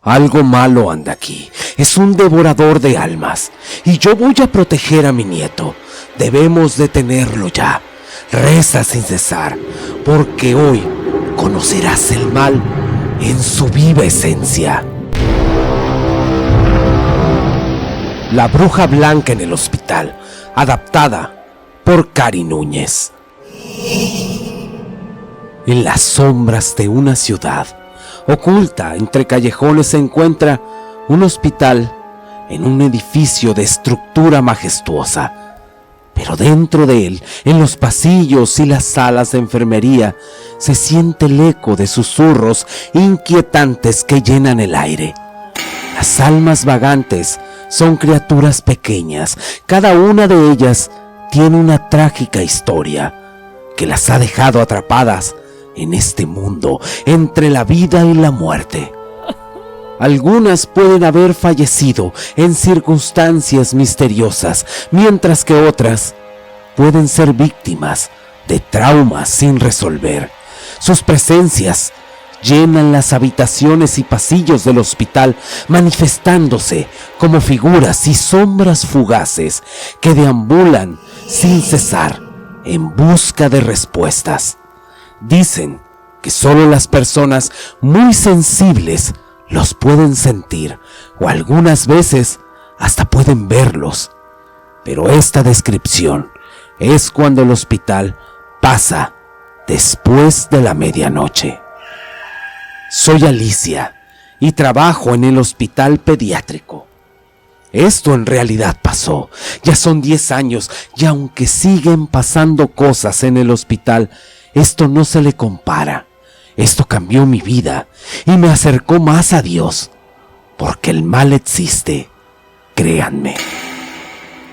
Algo malo anda aquí. Es un devorador de almas. Y yo voy a proteger a mi nieto. Debemos detenerlo ya. Reza sin cesar, porque hoy conocerás el mal en su viva esencia. La bruja blanca en el hospital, adaptada por Cari Núñez. En las sombras de una ciudad, oculta entre callejones, se encuentra un hospital en un edificio de estructura majestuosa. Pero dentro de él, en los pasillos y las salas de enfermería, se siente el eco de susurros inquietantes que llenan el aire. Las almas vagantes son criaturas pequeñas. Cada una de ellas tiene una trágica historia que las ha dejado atrapadas en este mundo, entre la vida y la muerte. Algunas pueden haber fallecido en circunstancias misteriosas, mientras que otras pueden ser víctimas de traumas sin resolver. Sus presencias llenan las habitaciones y pasillos del hospital, manifestándose como figuras y sombras fugaces que deambulan sin cesar en busca de respuestas. Dicen que solo las personas muy sensibles los pueden sentir, o algunas veces hasta pueden verlos. Pero esta descripción es cuando el hospital pasa después de la medianoche. Soy Alicia y trabajo en el hospital pediátrico. Esto en realidad pasó. Ya son 10 años y aunque siguen pasando cosas en el hospital, esto no se le compara. Esto cambió mi vida y me acercó más a Dios, porque el mal existe, créanme.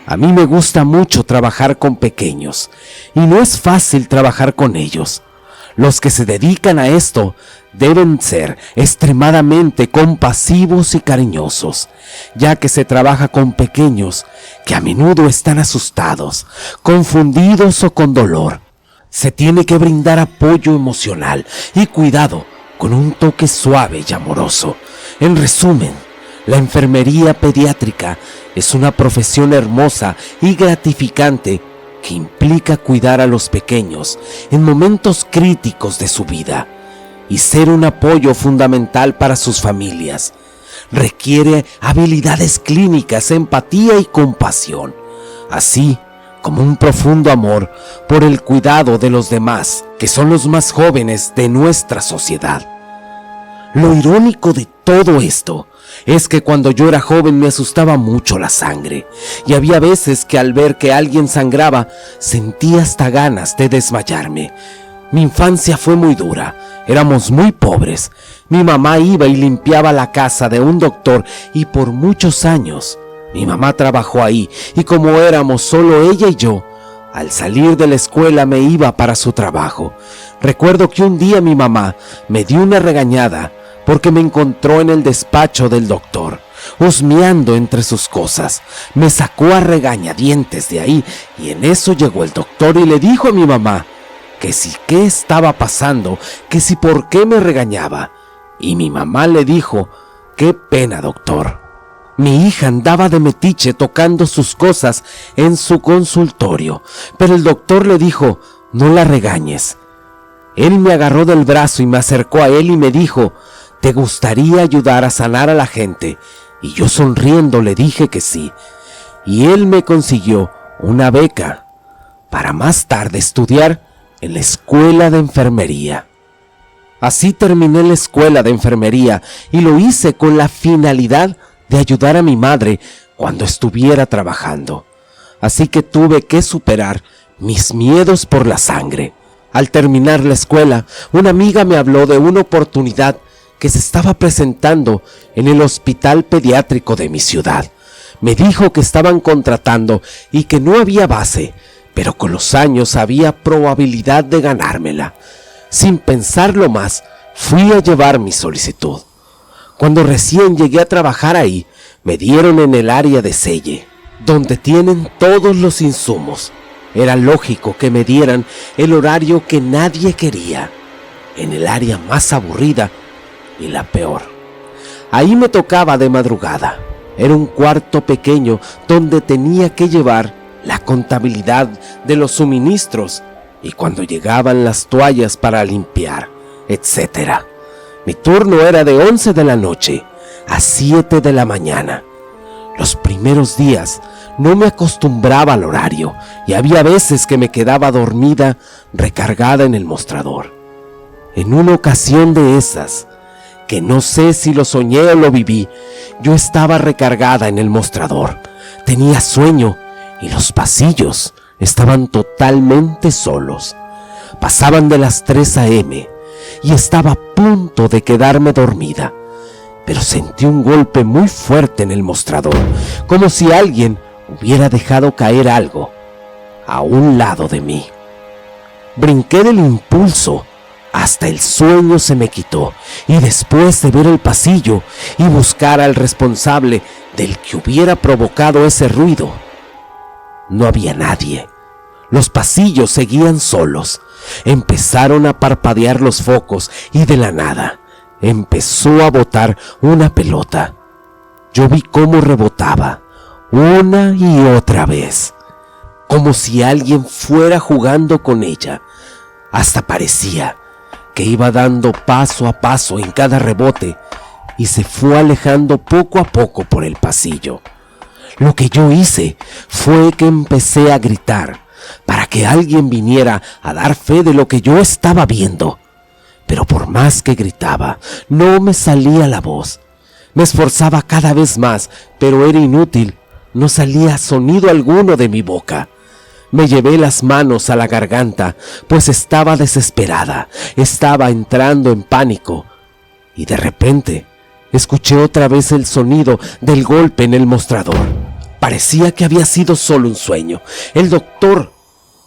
A mí me gusta mucho trabajar con pequeños y no es fácil trabajar con ellos. Los que se dedican a esto deben ser extremadamente compasivos y cariñosos, ya que se trabaja con pequeños que a menudo están asustados, confundidos o con dolor. Se tiene que brindar apoyo emocional y cuidado con un toque suave y amoroso. En resumen, la enfermería pediátrica es una profesión hermosa y gratificante que implica cuidar a los pequeños en momentos críticos de su vida y ser un apoyo fundamental para sus familias. Requiere habilidades clínicas, empatía y compasión, así como un profundo amor por el cuidado de los demás, que son los más jóvenes de nuestra sociedad. Lo irónico de todo esto es que cuando yo era joven me asustaba mucho la sangre, y había veces que al ver que alguien sangraba sentía hasta ganas de desmayarme. Mi infancia fue muy dura, éramos muy pobres. Mi mamá iba y limpiaba la casa de un doctor y por muchos años mi mamá trabajó ahí, y como éramos solo ella y yo, al salir de la escuela me iba para su trabajo. Recuerdo que un día mi mamá me dio una regañada porque me encontró en el despacho del doctor, husmeando entre sus cosas. Me sacó a regañadientes de ahí, y en eso llegó el doctor y le dijo a mi mamá que si qué estaba pasando, que si por qué me regañaba. Y mi mamá le dijo: «Qué pena, doctor. Mi hija andaba de metiche tocando sus cosas en su consultorio». Pero el doctor le dijo: «No la regañes». Él me agarró del brazo y me acercó a él y me dijo: «¿Te gustaría ayudar a sanar a la gente?». Y yo sonriendo le dije que sí. Y él me consiguió una beca para más tarde estudiar en la escuela de enfermería. Así terminé la escuela de enfermería y lo hice con la finalidad de ayudar a mi madre cuando estuviera trabajando. Así que tuve que superar mis miedos por la sangre. Al terminar la escuela, una amiga me habló de una oportunidad que se estaba presentando en el hospital pediátrico de mi ciudad. Me dijo que estaban contratando y que no había base, pero con los años había probabilidad de ganármela. Sin pensarlo más, fui a llevar mi solicitud. Cuando recién llegué a trabajar ahí, me dieron en el área de selle, donde tienen todos los insumos. Era lógico que me dieran el horario que nadie quería, en el área más aburrida y la peor. Ahí me tocaba de madrugada. Era un cuarto pequeño donde tenía que llevar la contabilidad de los suministros y cuando llegaban las toallas para limpiar, etc. Mi turno era de 11 de la noche a 7 de la mañana. Los primeros días no me acostumbraba al horario y había veces que me quedaba dormida recargada en el mostrador. En una ocasión de esas, que no sé si lo soñé o lo viví, yo estaba recargada en el mostrador. Tenía sueño y los pasillos estaban totalmente solos. Pasaban de las 3 a.m. y estaba a punto de quedarme dormida, pero sentí un golpe muy fuerte en el mostrador, como si alguien hubiera dejado caer algo a un lado de mí. Brinqué del impulso, hasta el sueño se me quitó, y después de ver el pasillo y buscar al responsable del que hubiera provocado ese ruido, no había nadie. Los pasillos seguían solos. Empezaron a parpadear los focos y de la nada empezó a botar una pelota. Yo vi cómo rebotaba una y otra vez, como si alguien fuera jugando con ella. Hasta parecía que iba dando paso a paso en cada rebote y se fue alejando poco a poco por el pasillo. Lo que yo hice fue que empecé a gritar para que alguien viniera a dar fe de lo que yo estaba viendo. Pero por más que gritaba, no me salía la voz. Me esforzaba cada vez más, pero era inútil. No salía sonido alguno de mi boca. Me llevé las manos a la garganta, pues estaba desesperada. Estaba entrando en pánico. Y de repente, escuché otra vez el sonido del golpe en el mostrador. Parecía que había sido solo un sueño. El doctor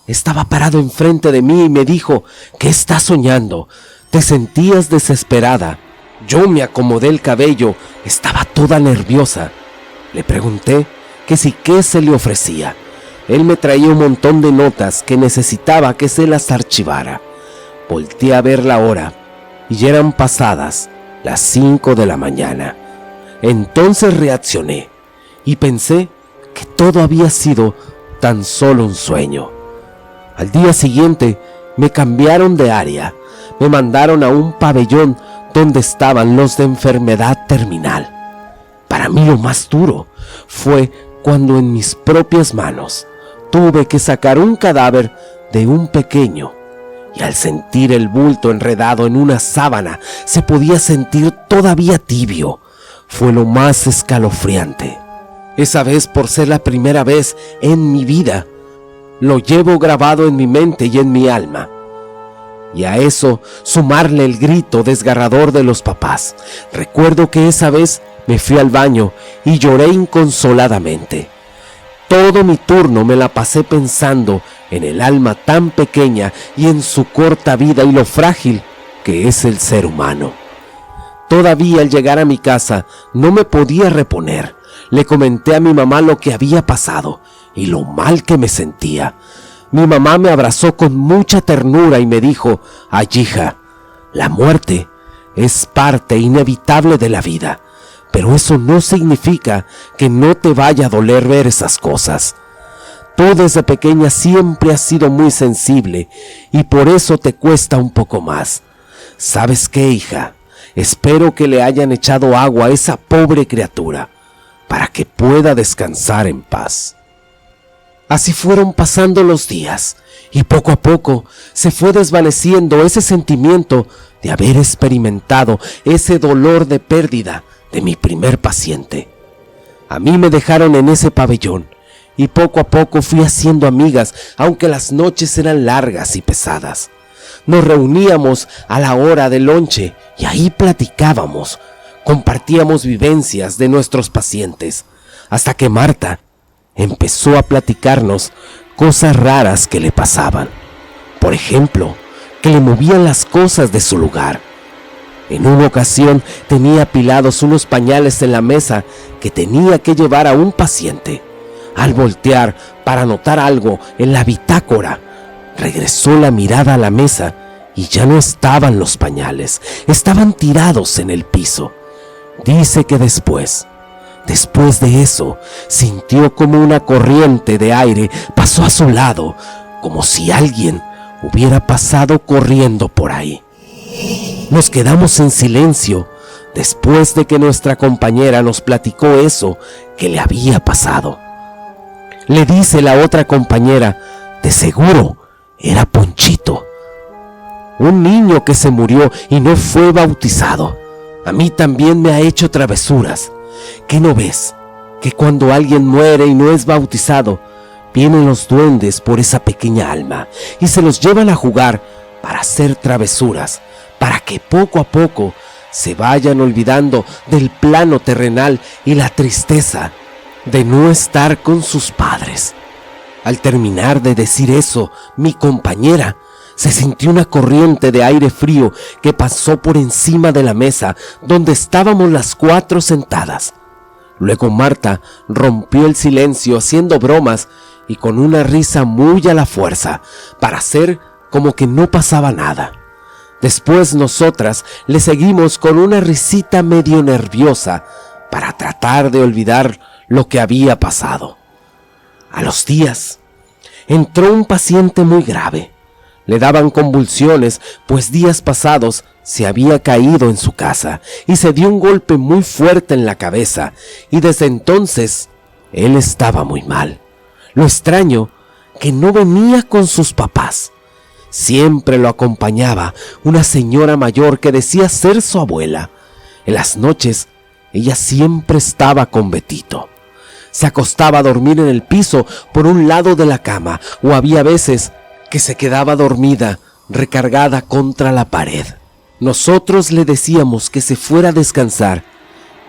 estaba parado enfrente de mí y me dijo: ¿qué estás soñando? ¿Te sentías desesperada? Yo me acomodé el cabello, estaba toda nerviosa. Le pregunté que si qué se le ofrecía. Él me traía un montón de notas que necesitaba que se las archivara. Volteé a ver la hora y ya eran pasadas las 5 de la mañana. Entonces reaccioné y pensé que todo había sido tan solo un sueño. Al día siguiente me cambiaron de área. Me mandaron a un pabellón donde estaban los de enfermedad terminal. Para mí lo más duro fue cuando en mis propias manos tuve que sacar un cadáver de un pequeño, y al sentir el bulto enredado en una sábana se podía sentir todavía tibio. Fue lo más escalofriante. Esa vez, por ser la primera vez en mi vida, lo llevo grabado en mi mente y en mi alma. Y a eso sumarle el grito desgarrador de los papás. Recuerdo que esa vez me fui al baño y lloré inconsoladamente. Todo mi turno me la pasé pensando en el alma tan pequeña y en su corta vida y lo frágil que es el ser humano. Todavía al llegar a mi casa no me podía reponer. Le comenté a mi mamá lo que había pasado y lo mal que me sentía. Mi mamá me abrazó con mucha ternura y me dijo: ay, hija, la muerte es parte inevitable de la vida, pero eso no significa que no te vaya a doler ver esas cosas. Tú desde pequeña siempre has sido muy sensible y por eso te cuesta un poco más. ¿Sabes qué, hija? Espero que le hayan echado agua a esa pobre criatura para que pueda descansar en paz. Así fueron pasando los días y poco a poco se fue desvaneciendo ese sentimiento de haber experimentado ese dolor de pérdida de mi primer paciente. A mí me dejaron en ese pabellón y poco a poco fui haciendo amigas, aunque las noches eran largas y pesadas. Nos reuníamos a la hora del lonche y ahí platicábamos, compartíamos vivencias de nuestros pacientes, hasta que Marta empezó a platicarnos cosas raras que le pasaban. Por ejemplo, que le movían las cosas de su lugar. En una ocasión tenía apilados unos pañales en la mesa que tenía que llevar a un paciente. Al voltear para anotar algo en la bitácora, regresó la mirada a la mesa y ya no estaban los pañales, estaban tirados en el piso. Dice que después de eso, sintió como una corriente de aire pasó a su lado, como si alguien hubiera pasado corriendo por ahí. Nos quedamos en silencio después de que nuestra compañera nos platicó eso que le había pasado. Le dice la otra compañera, de seguro era Ponchito, un niño que se murió y no fue bautizado. A mí también me ha hecho travesuras. ¿Qué no ves? Que cuando alguien muere y no es bautizado, vienen los duendes por esa pequeña alma y se los llevan a jugar para hacer travesuras, para que poco a poco se vayan olvidando del plano terrenal y la tristeza de no estar con sus padres. Al terminar de decir eso, mi compañera se sintió una corriente de aire frío que pasó por encima de la mesa donde estábamos las 4 sentadas. Luego Marta rompió el silencio haciendo bromas y con una risa muy a la fuerza para hacer como que no pasaba nada. Después nosotras le seguimos con una risita medio nerviosa para tratar de olvidar lo que había pasado. A los días entró un paciente muy grave. Le daban convulsiones, pues días pasados se había caído en su casa y se dio un golpe muy fuerte en la cabeza, y desde entonces él estaba muy mal. Lo extraño que no venía con sus papás. Siempre lo acompañaba una señora mayor que decía ser su abuela. En las noches ella siempre estaba con Betito. Se acostaba a dormir en el piso por un lado de la cama, o había veces que se quedaba dormida, recargada contra la pared. Nosotros le decíamos que se fuera a descansar,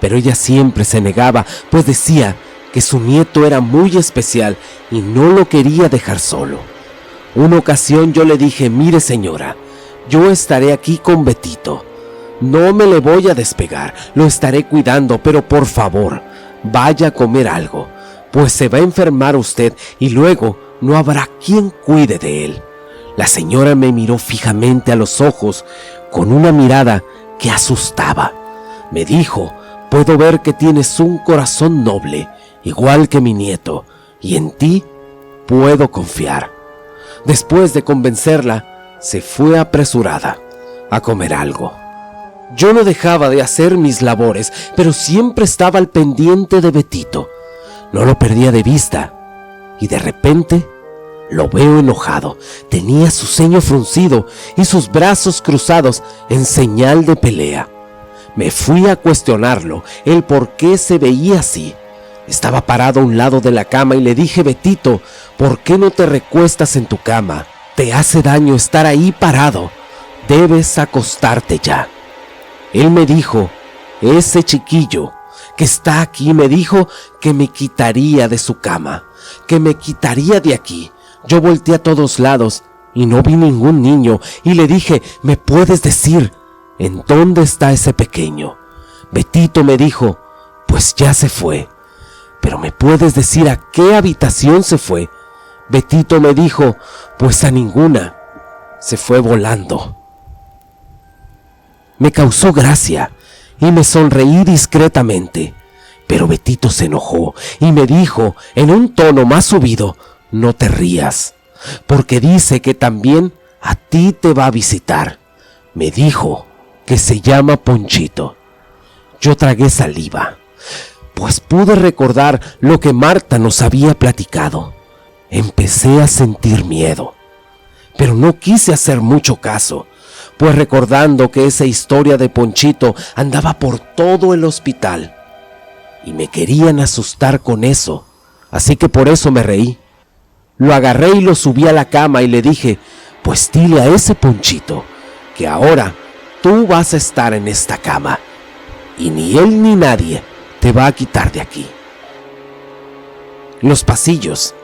pero ella siempre se negaba, pues decía que su nieto era muy especial y no lo quería dejar solo. Una ocasión yo le dije, mire señora, yo estaré aquí con Betito. No me le voy a despegar, lo estaré cuidando, pero por favor, vaya a comer algo, pues se va a enfermar usted y luego no habrá quien cuide de él. La señora me miró fijamente a los ojos con una mirada que asustaba. Me dijo, puedo ver que tienes un corazón noble, igual que mi nieto, y en ti puedo confiar. Después de convencerla, se fue apresurada a comer algo. Yo no dejaba de hacer mis labores, pero siempre estaba al pendiente de Betito. No lo perdía de vista, y de repente lo veo enojado. Tenía su ceño fruncido y sus brazos cruzados en señal de pelea. Me fui a cuestionarlo, el por qué se veía así. Estaba parado a un lado de la cama y le dije, Betito, ¿por qué no te recuestas en tu cama? Te hace daño estar ahí parado. Debes acostarte ya. Él me dijo, ese chiquillo que está aquí me dijo que me quitaría de su cama, que me quitaría de aquí. Yo volteé a todos lados y no vi ningún niño y le dije, ¿me puedes decir en dónde está ese pequeño? Betito me dijo, pues ya se fue. ¿Pero me puedes decir a qué habitación se fue? Betito me dijo, pues a ninguna. Se fue volando. Me causó gracia y me sonreí discretamente, pero Betito se enojó y me dijo en un tono más subido, no te rías, porque dice que también a ti te va a visitar. Me dijo que se llama Ponchito. Yo tragué saliva, pues pude recordar lo que Marta nos había platicado. Empecé a sentir miedo, pero no quise hacer mucho caso, pues recordando que esa historia de Ponchito andaba por todo el hospital y me querían asustar con eso, así que por eso me reí. Lo agarré y lo subí a la cama y le dije, pues dile a ese Ponchito que ahora tú vas a estar en esta cama y ni él ni nadie te va a quitar de aquí. En los pasillos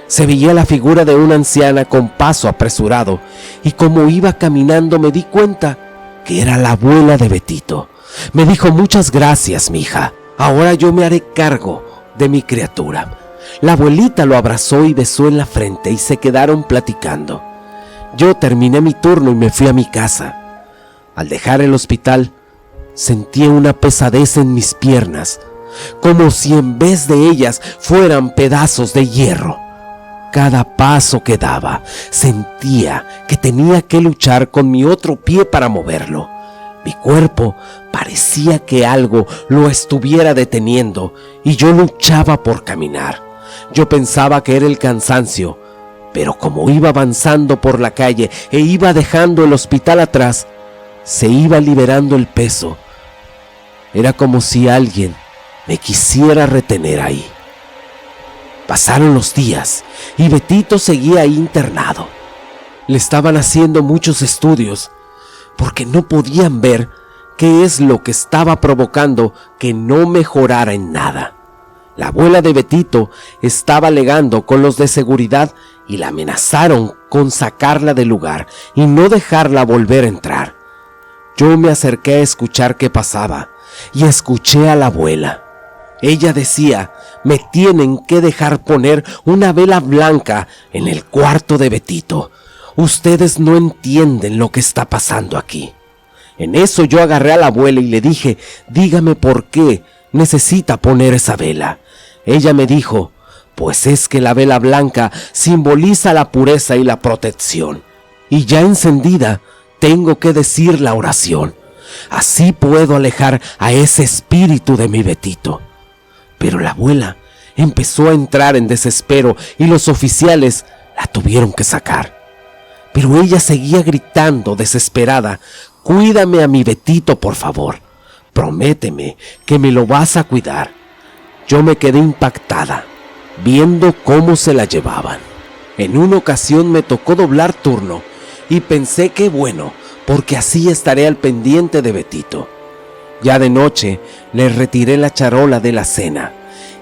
se veía la figura de una anciana con paso apresurado y como iba caminando me di cuenta que era la abuela de Betito. Me dijo, muchas gracias, mija. Ahora yo me haré cargo de mi criatura. La abuelita lo abrazó y besó en la frente y se quedaron platicando. Yo terminé mi turno y me fui a mi casa. Al dejar el hospital, Sentía una pesadez en mis piernas, como si en vez de ellas fueran pedazos de hierro. Cada paso que daba, sentía que tenía que luchar con mi otro pie para moverlo. Mi cuerpo parecía que algo lo estuviera deteniendo y yo luchaba por caminar. Yo pensaba que era el cansancio, pero como iba avanzando por la calle e iba dejando el hospital atrás, se iba liberando el peso. Era como si alguien me quisiera retener ahí. Pasaron los días y Betito seguía ahí internado. Le estaban haciendo muchos estudios porque no podían ver qué es lo que estaba provocando que no mejorara en nada. La abuela de Betito estaba alegando con los de seguridad y la amenazaron con sacarla del lugar y no dejarla volver a entrar. Yo me acerqué a escuchar qué pasaba y escuché a la abuela. Ella decía: me tienen que dejar poner una vela blanca en el cuarto de Betito. Ustedes no entienden lo que está pasando aquí. En eso yo agarré a la abuela y le dije: dígame por qué necesita poner esa vela. Ella me dijo: pues es que la vela blanca simboliza la pureza y la protección. Y ya encendida, tengo que decir la oración. Así puedo alejar a ese espíritu de mi Betito. Pero la abuela empezó a entrar en desespero y los oficiales la tuvieron que sacar. Pero ella seguía gritando desesperada: cuídame a mi Betito, por favor. Prométeme que me lo vas a cuidar. Yo me quedé impactada, viendo cómo se la llevaban. En una ocasión me tocó doblar turno y pensé que bueno, porque así estaré al pendiente de Betito. Ya de noche le retiré la charola de la cena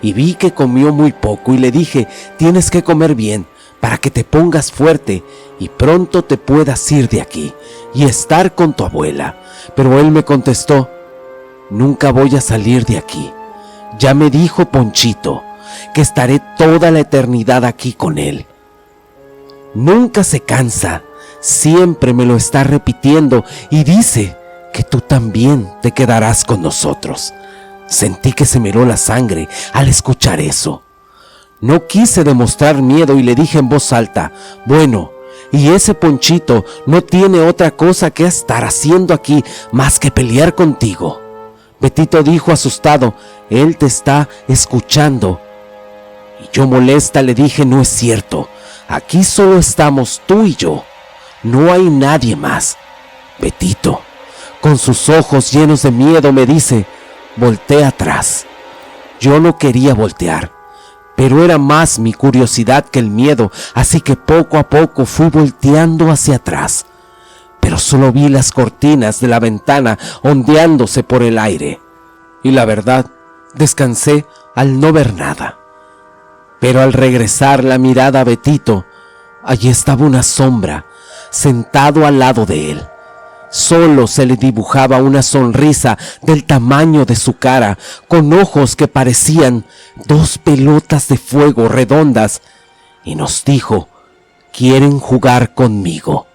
y vi que comió muy poco y le dije: tienes que comer bien para que te pongas fuerte y pronto te puedas ir de aquí y estar con tu abuela. Pero él me contestó: nunca voy a salir de aquí. Ya me dijo Ponchito que estaré toda la eternidad aquí con él. Nunca se cansa, siempre me lo está repitiendo y dice que tú también te quedarás con nosotros. Sentí que se me heló la sangre al escuchar eso. No quise demostrar miedo y le dije en voz alta: bueno, y ese Ponchito no tiene otra cosa que estar haciendo aquí más que pelear contigo. Betito dijo asustado: él te está escuchando. Y yo molesta le dije: no es cierto, aquí solo estamos tú y yo, no hay nadie más. Betito, con sus ojos llenos de miedo, me dice: voltea atrás. Yo no quería voltear, pero era más mi curiosidad que el miedo, así que poco a poco fui volteando hacia atrás. Pero solo vi las cortinas de la ventana ondeándose por el aire. Y la verdad, descansé al no ver nada. Pero al regresar la mirada a Betito, allí estaba una sombra, sentado al lado de él. Solo se le dibujaba una sonrisa del tamaño de su cara, con ojos que parecían 2 pelotas de fuego redondas, y nos dijo: ¿quieren jugar conmigo?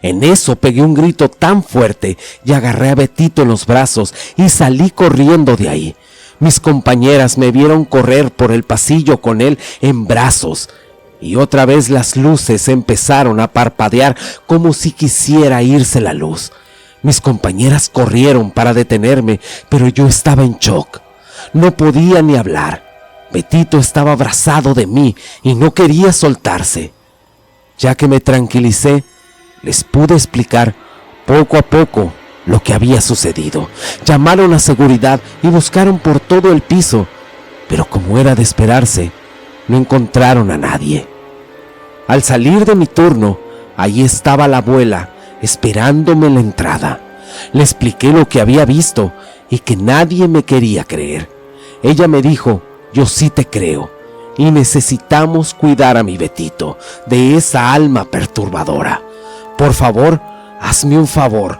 En eso pegué un grito tan fuerte y agarré a Betito en los brazos y salí corriendo de ahí. Mis compañeras me vieron correr por el pasillo con él en brazos, y otra vez las luces empezaron a parpadear como si quisiera irse la luz. Mis compañeras corrieron para detenerme, pero yo estaba en shock. No podía ni hablar. Betito estaba abrazado de mí y no quería soltarse. Ya que me tranquilicé, les pude explicar poco a poco lo que había sucedido. Llamaron a seguridad y buscaron por todo el piso, pero como era de esperarse, no encontraron a nadie. Al salir de mi turno, allí estaba la abuela esperándome en la entrada. Le expliqué lo que había visto y que nadie me quería creer. Ella me dijo: yo sí te creo y necesitamos cuidar a mi Betito de esa alma perturbadora. Por favor, hazme un favor.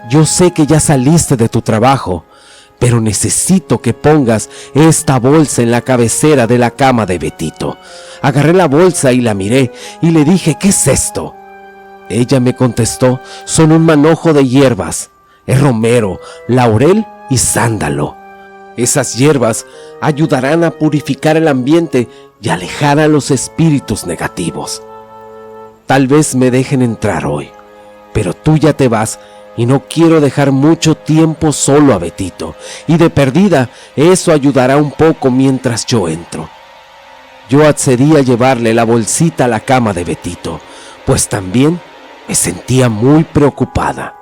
Yo sé que ya saliste de tu trabajo, pero necesito que pongas esta bolsa en la cabecera de la cama de Betito. Agarré la bolsa y la miré y le dije: ¿qué es esto? Ella me contestó: son un manojo de hierbas. es romero, laurel y sándalo. Esas hierbas ayudarán a purificar el ambiente y alejar a los espíritus negativos. Tal vez me dejen entrar hoy, pero tú ya te vas y no quiero dejar mucho tiempo solo a Betito, y de perdida eso ayudará un poco mientras yo entro. Yo accedí a llevarle la bolsita a la cama de Betito, pues también me sentía muy preocupada.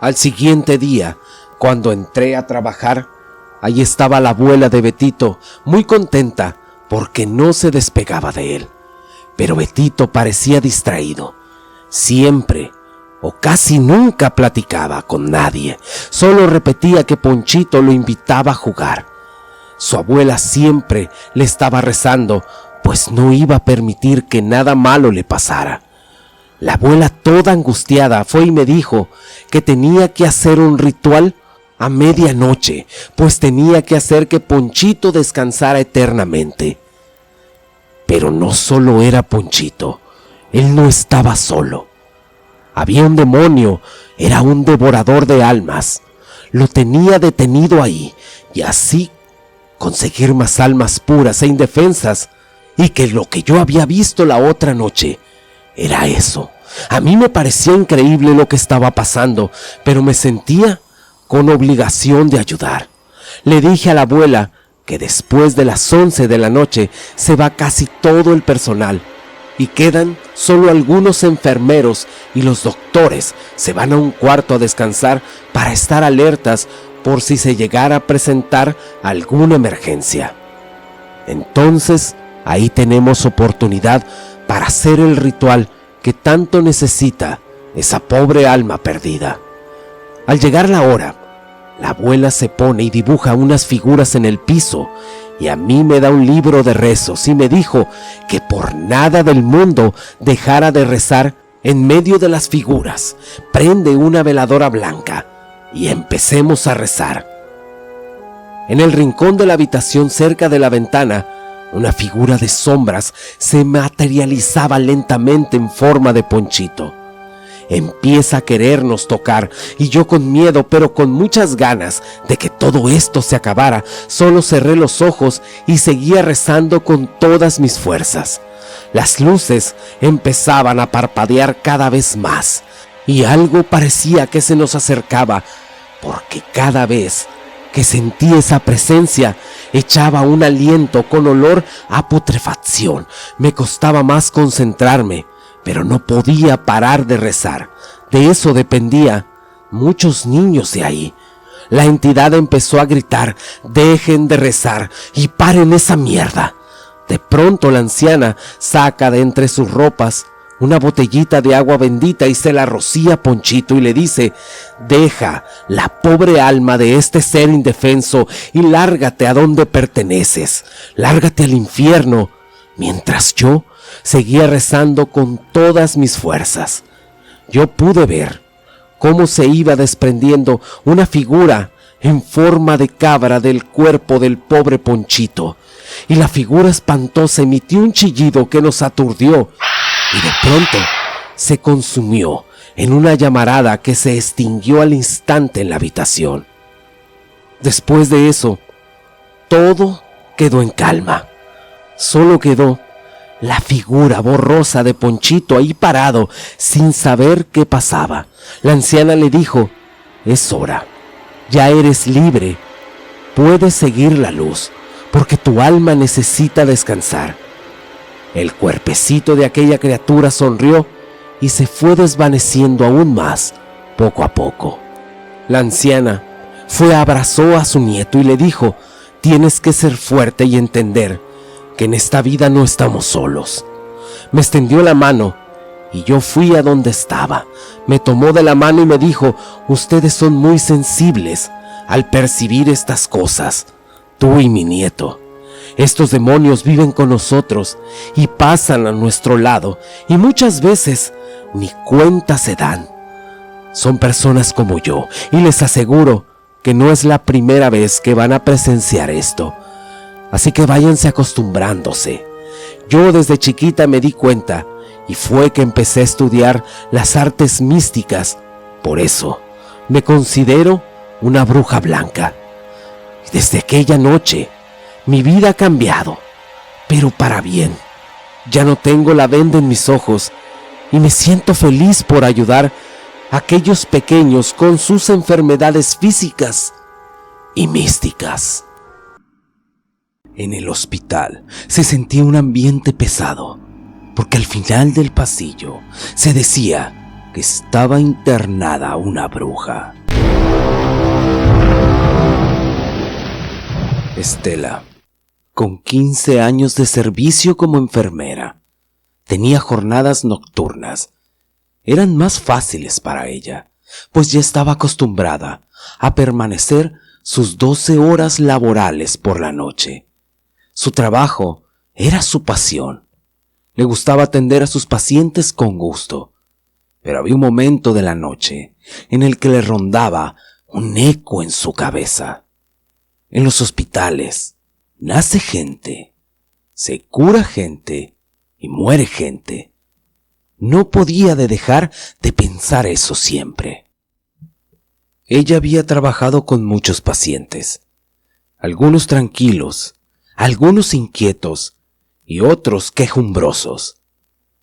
Al siguiente día, cuando entré a trabajar, ahí estaba la abuela de Betito, muy contenta porque no se despegaba de él. Pero Betito parecía distraído. Siempre o casi nunca platicaba con nadie, solo repetía que Ponchito lo invitaba a jugar. Su abuela siempre le estaba rezando, pues no iba a permitir que nada malo le pasara. La abuela, toda angustiada, fue y me dijo que tenía que hacer un ritual a medianoche, pues tenía que hacer que Ponchito descansara eternamente. Pero no solo era Ponchito, él no estaba solo. Había un demonio, era un devorador de almas. Lo tenía detenido ahí, y así conseguir más almas puras e indefensas, y que lo que yo había visto la otra noche era eso. A mí me parecía increíble lo que estaba pasando, pero me sentía con obligación de ayudar. Le dije a la abuela que después de las 11 de la noche se va casi todo el personal y quedan solo algunos enfermeros, y los doctores se van a un cuarto a descansar para estar alertas por si se llegara a presentar alguna emergencia. Entonces, ahí tenemos oportunidad para hacer el ritual que tanto necesita esa pobre alma perdida. Al llegar la hora, la abuela se pone y dibuja unas figuras en el piso, y a mí me da un libro de rezos y me dijo que por nada del mundo dejara de rezar en medio de las figuras. Prende una veladora blanca y empecemos a rezar. En el rincón de la habitación, cerca de la ventana, una figura de sombras se materializaba lentamente en forma de Ponchito. Empieza a querernos tocar, y yo, con miedo pero con muchas ganas de que todo esto se acabara, solo cerré los ojos y seguía rezando con todas mis fuerzas. Las luces empezaban a parpadear cada vez más, y algo parecía que se nos acercaba, porque cada vez que sentí esa presencia echaba un aliento con olor a putrefacción. Me costaba más concentrarme, pero no podía parar de rezar. De eso dependía muchos niños de ahí. La entidad empezó a gritar: dejen de rezar y paren esa mierda. De pronto la anciana saca de entre sus ropas una botellita de agua bendita y se la rocía a Ponchito y le dice: deja la pobre alma de este ser indefenso y lárgate a donde perteneces, lárgate al infierno. Mientras yo seguía rezando con todas mis fuerzas, yo pude ver cómo se iba desprendiendo una figura en forma de cabra del cuerpo del pobre Ponchito, y la figura espantosa emitió un chillido que nos aturdió, y de pronto se consumió en una llamarada que se extinguió al instante en la habitación. Después de eso, todo quedó en calma. Solo quedó la figura borrosa de Ponchito ahí parado, sin saber qué pasaba. La anciana le dijo: es hora, ya eres libre, puedes seguir la luz, porque tu alma necesita descansar. El cuerpecito de aquella criatura sonrió y se fue desvaneciendo aún más, poco a poco. La anciana abrazó a su nieto y le dijo: tienes que ser fuerte y entender que en esta vida no estamos solos. Me extendió la mano y yo fui a donde estaba. Me tomó de la mano y me dijo: ustedes son muy sensibles al percibir estas cosas, tú y mi nieto. Estos demonios viven con nosotros y pasan a nuestro lado, y muchas veces ni cuenta se dan. Son personas como yo, y les aseguro que no es la primera vez que van a presenciar esto. Así que váyanse acostumbrándose. Yo desde chiquita me di cuenta, y fue que empecé a estudiar las artes místicas. Por eso Me considero una bruja blanca. Desde aquella noche, mi vida ha cambiado, pero para bien. Ya no tengo la venda en mis ojos y me siento feliz por ayudar a aquellos pequeños con sus enfermedades físicas y místicas. En el hospital se sentía un ambiente pesado, porque al final del pasillo se decía que estaba internada una bruja. Estela, con 15 años de servicio como enfermera, tenía jornadas nocturnas. Eran más fáciles para ella, pues ya estaba acostumbrada a permanecer sus 12 horas laborales por la noche. Su trabajo era su pasión. Le gustaba atender a sus pacientes con gusto, pero había un momento de la noche en el que le rondaba un eco en su cabeza. En los hospitales nace gente, se cura gente y muere gente. No podía dejar de pensar eso siempre. Ella había trabajado con muchos pacientes, algunos tranquilos, algunos inquietos y otros quejumbrosos.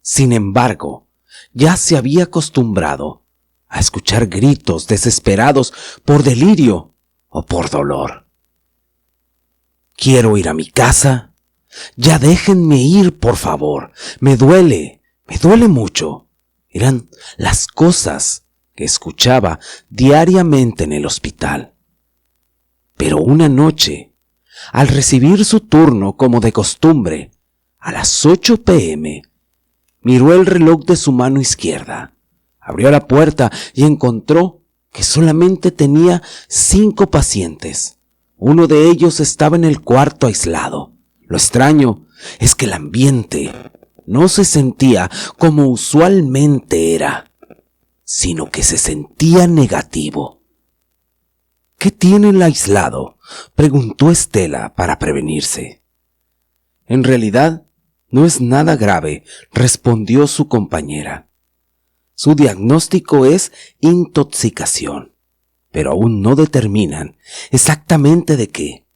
Sin embargo, ya se había acostumbrado a escuchar gritos desesperados por delirio o por dolor. Quiero ir a mi casa. Ya déjenme ir, por favor. Me duele mucho. Eran las cosas que escuchaba diariamente en el hospital. Pero una noche, al recibir su turno como de costumbre, a las 8 p.m., miró el reloj de su mano izquierda, abrió la puerta y encontró que solamente tenía 5 pacientes. Uno de ellos estaba en el cuarto aislado. Lo extraño es que el ambiente no se sentía como usualmente era, sino que se sentía negativo. ¿Qué tiene el aislado?, preguntó Estela para prevenirse. En realidad, no es nada grave, respondió su compañera. Su diagnóstico es intoxicación, pero aún no determinan exactamente de qué.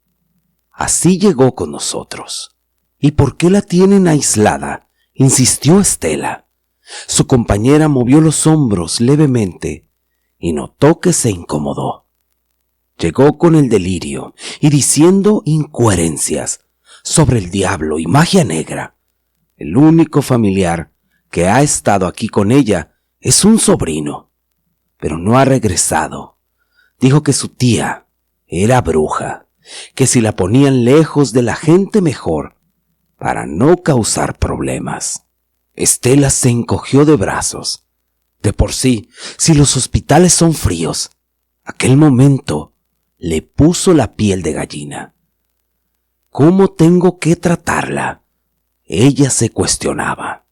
Así llegó con nosotros. ¿Y por qué la tienen aislada?, insistió Estela. Su compañera movió los hombros levemente y notó que se incomodó. Llegó con el delirio y diciendo incoherencias sobre el diablo y magia negra. El único familiar que ha estado aquí con ella es un sobrino, pero no ha regresado. Dijo que su tía era bruja, que si la ponían lejos de la gente mejor, para no causar problemas. Estela se encogió de brazos. De por sí, si los hospitales son fríos, aquel momento le puso la piel de gallina. ¿Cómo tengo que tratarla?, ella se cuestionaba.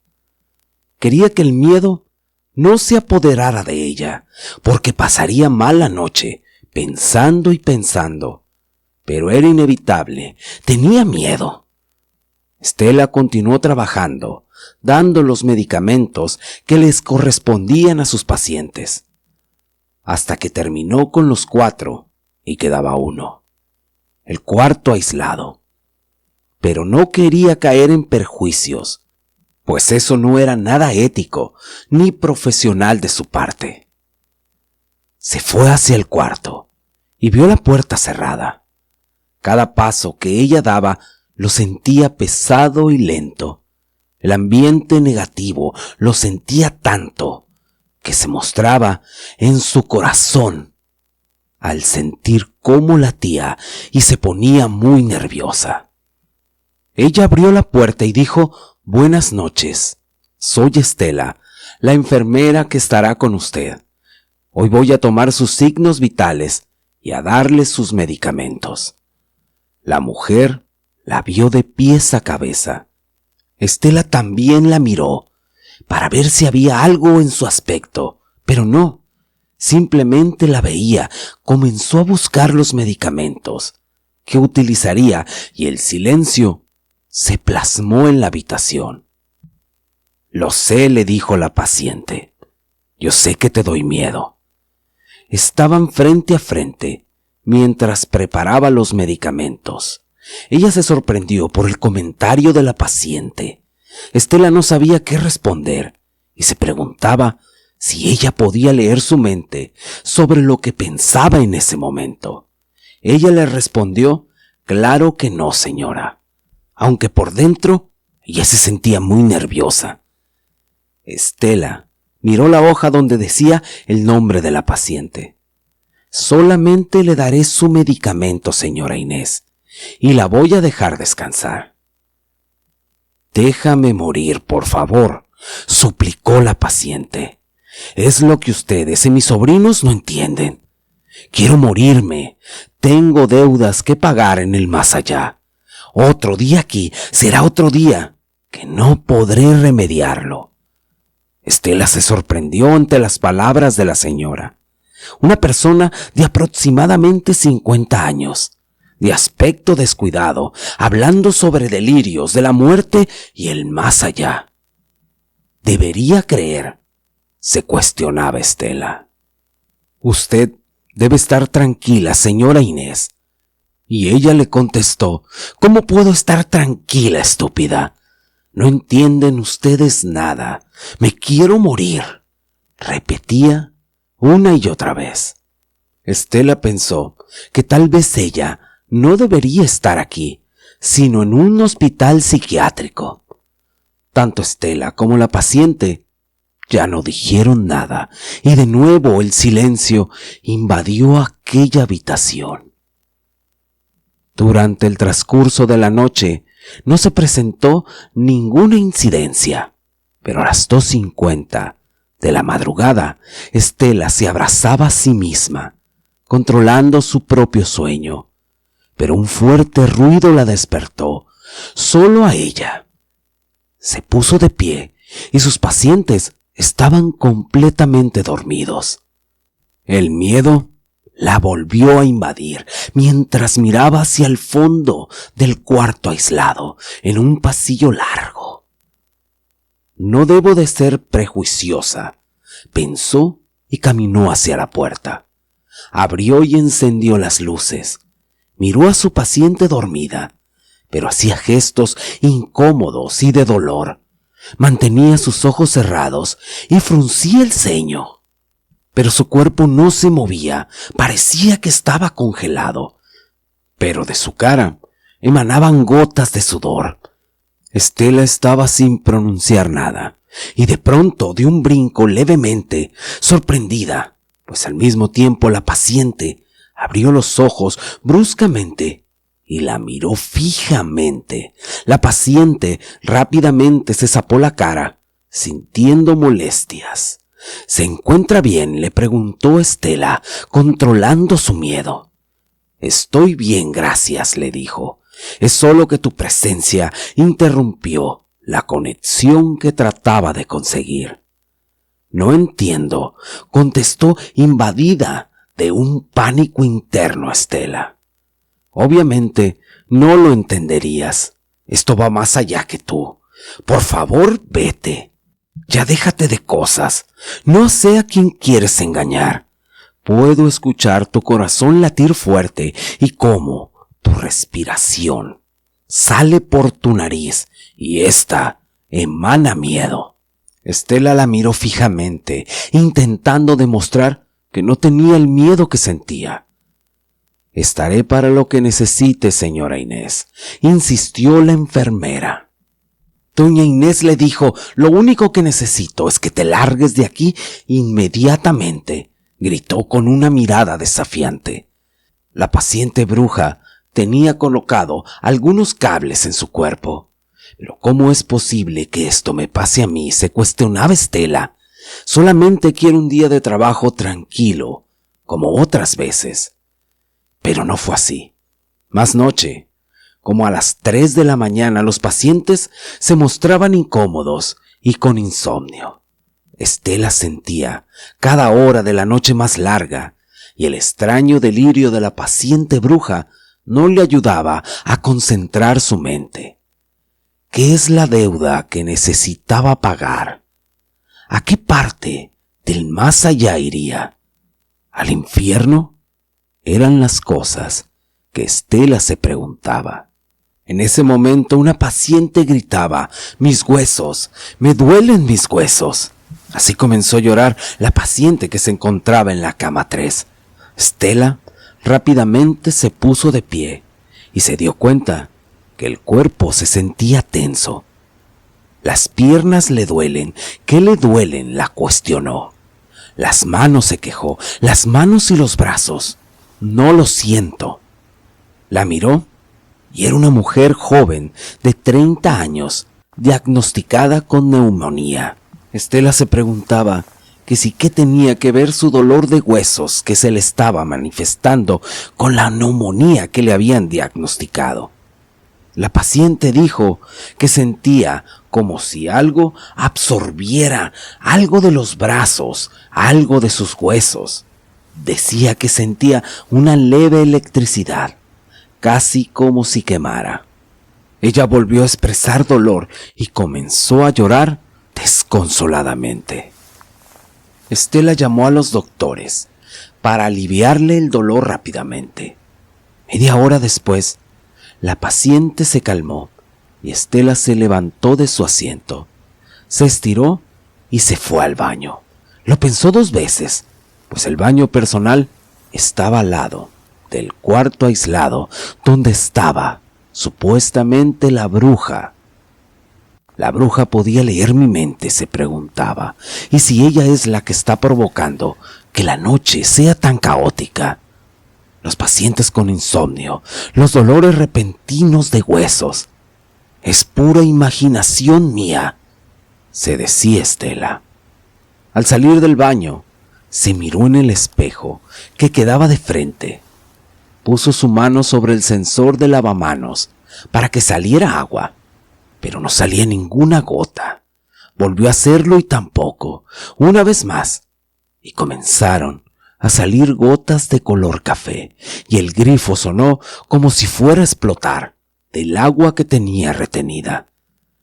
Quería que el miedo no se apoderara de ella, porque pasaría mal la noche, pensando y pensando. Pero era inevitable, tenía miedo. Estela continuó trabajando, dando los medicamentos que les correspondían a sus pacientes, hasta que terminó con los 4 y quedaba uno, el cuarto aislado. Pero no quería caer en perjuicios, pues eso no era nada ético ni profesional de su parte. Se fue hacia el cuarto y vio la puerta cerrada. Cada paso que ella daba lo sentía pesado y lento. El ambiente negativo lo sentía tanto que se mostraba en su corazón al sentir cómo latía y se ponía muy nerviosa. Ella abrió la puerta y dijo: «Buenas noches, soy Estela, la enfermera que estará con usted. Hoy voy a tomar sus signos vitales y a darle sus medicamentos». La mujer la vio de pies a cabeza. Estela también la miró para ver si había algo en su aspecto, pero no. Simplemente la veía. Comenzó a buscar los medicamentos que utilizaría y el silencio se plasmó en la habitación. «Lo sé», le dijo la paciente. «Yo sé que te doy miedo. estaban frente a frente mientras preparaba los medicamentos. Ella se sorprendió por el comentario de la paciente. Estela no sabía qué responder y se preguntaba si ella podía leer su mente sobre lo que pensaba en ese momento. Ella le respondió: «Claro que no, señora», aunque por dentro ella se sentía muy nerviosa. Estela miró la hoja donde decía el nombre de la paciente. «Solamente le daré su medicamento, señora Inés, y la voy a dejar descansar». «Déjame morir, por favor», suplicó la paciente. «Es lo que ustedes y mis sobrinos no entienden. Quiero morirme. Tengo deudas que pagar en el más allá. Otro día aquí será otro día que no podré remediarlo». Estela se sorprendió ante las palabras de la señora. Una persona de aproximadamente 50 años, de aspecto descuidado, hablando sobre delirios de la muerte y el más allá. ¿Debería creer?, se cuestionaba Estela. «Usted debe estar tranquila, señora Inés». Y ella le contestó: «¿Cómo puedo estar tranquila, estúpida? No entienden ustedes nada. Me quiero morir», repetía una y otra vez. Estela pensó que tal vez ella no debería estar aquí, sino en un hospital psiquiátrico. Tanto Estela como la paciente ya no dijeron nada, y de nuevo el silencio invadió aquella habitación. Durante el transcurso de la noche no se presentó ninguna incidencia, pero a las 2:50 de la madrugada, Estela se abrazaba a sí misma, controlando su propio sueño, pero un fuerte ruido la despertó, solo a ella. Se puso de pie y sus pacientes estaban completamente dormidos. El miedo la volvió a invadir mientras miraba hacia el fondo del cuarto aislado, en un pasillo largo. «No debo de ser prejuiciosa», pensó y caminó hacia la puerta. Abrió y encendió las luces. Miró a su paciente dormida, pero hacía gestos incómodos y de dolor. Mantenía sus ojos cerrados y fruncía el ceño. Pero su cuerpo no se movía, parecía que estaba congelado. Pero de su cara emanaban gotas de sudor. Estela estaba sin pronunciar nada, y de pronto dio un brinco levemente, sorprendida, pues al mismo tiempo la paciente abrió los ojos bruscamente y la miró fijamente. La paciente rápidamente se zapó la cara, sintiendo molestias. «¿Se encuentra bien?», le preguntó Estela, controlando su miedo. «Estoy bien, gracias», le dijo. «Es solo que tu presencia interrumpió la conexión que trataba de conseguir». «No entiendo», contestó invadida de un pánico interno Estela. «Obviamente no lo entenderías. Esto va más allá que tú. Por favor, vete. Ya déjate de cosas. No sé a quién quieres engañar. Puedo escuchar tu corazón latir fuerte y cómo tu respiración sale por tu nariz y esta emana miedo». Estela la miró fijamente, intentando demostrar que no tenía el miedo que sentía. «Estaré para lo que necesite, señora Inés», insistió la enfermera. Doña Inés le dijo: «Lo único que necesito es que te largues de aquí inmediatamente», gritó con una mirada desafiante. La paciente bruja tenía colocado algunos cables en su cuerpo. «¿Pero cómo es posible que esto me pase a mí?», se cuestionaba Estela. «Solamente quiero un día de trabajo tranquilo, como otras veces». Pero no fue así. Más noche, como a las 3 de la mañana, los pacientes se mostraban incómodos y con insomnio. Estela sentía cada hora de la noche más larga, y el extraño delirio de la paciente bruja no le ayudaba a concentrar su mente. ¿Qué es la deuda que necesitaba pagar? ¿A qué parte del más allá iría? ¿Al infierno? Eran las cosas que Estela se preguntaba. En ese momento una paciente gritaba: «¡Mis huesos! ¡Me duelen mis huesos!». Así comenzó a llorar la paciente que se encontraba en la cama 3. Estela rápidamente se puso de pie y se dio cuenta que el cuerpo se sentía tenso. «Las piernas le duelen». «¿Qué le duelen?», la cuestionó. «Las manos», se quejó. «Las manos y los brazos». «No lo siento». La miró y era una mujer joven de 30 años, diagnosticada con neumonía. Estela se preguntaba que si qué tenía que ver su dolor de huesos que se le estaba manifestando con la neumonía que le habían diagnosticado. La paciente dijo que sentía como si algo absorbiera algo de los brazos, algo de sus huesos. Decía que sentía una leve electricidad, casi como si quemara. Ella volvió a expresar dolor y comenzó a llorar desconsoladamente. Estela llamó a los doctores para aliviarle el dolor rápidamente. Media hora después, la paciente se calmó y Estela se levantó de su asiento. Se estiró y se fue al baño. Lo pensó 2 veces, pues el baño personal estaba al lado del cuarto aislado donde estaba supuestamente la bruja. La bruja podía leer mi mente, se preguntaba, y si ella es la que está provocando que la noche sea tan caótica. Los pacientes con insomnio, los dolores repentinos de huesos. Es pura imaginación mía, se decía Estela. Al salir del baño, se miró en el espejo que quedaba de frente. Puso su mano sobre el sensor de lavamanos para que saliera agua, pero no salía ninguna gota. Volvió a hacerlo y tampoco, una vez más, y comenzaron a salir gotas de color café, y el grifo sonó como si fuera a explotar del agua que tenía retenida.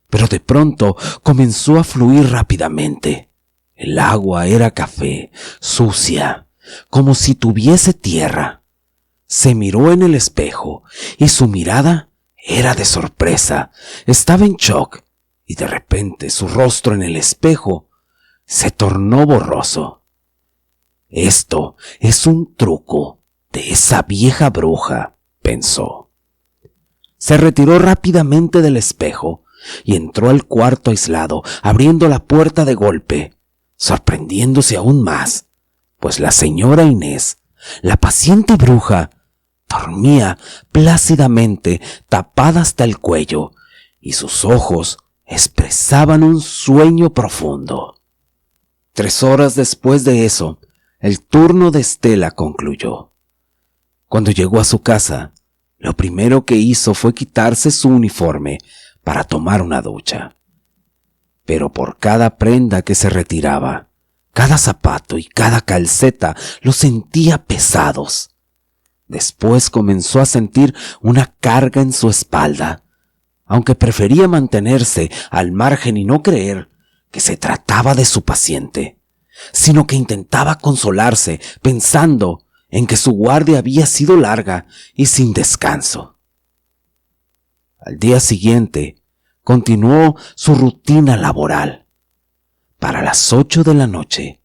Pero de pronto comenzó a fluir rápidamente. El agua era café, sucia, como si tuviese tierra. Se miró en el espejo y su mirada era de sorpresa. Estaba en shock y de repente su rostro en el espejo se tornó borroso. Esto es un truco de esa vieja bruja, pensó. Se retiró rápidamente del espejo y entró al cuarto aislado, abriendo la puerta de golpe, sorprendiéndose aún más, pues la señora Inés, la paciente bruja, dormía plácidamente tapada hasta el cuello y sus ojos expresaban un sueño profundo. 3 horas después de eso, el turno de Estela concluyó. Cuando llegó a su casa, lo primero que hizo fue quitarse su uniforme para tomar una ducha. Pero por cada prenda que se retiraba, cada zapato y cada calceta los sentía pesados. Después comenzó a sentir una carga en su espalda, aunque prefería mantenerse al margen y no creer que se trataba de su paciente, sino que intentaba consolarse pensando en que su guardia había sido larga y sin descanso. Al día siguiente, continuó su rutina laboral. Para las 8 de la noche,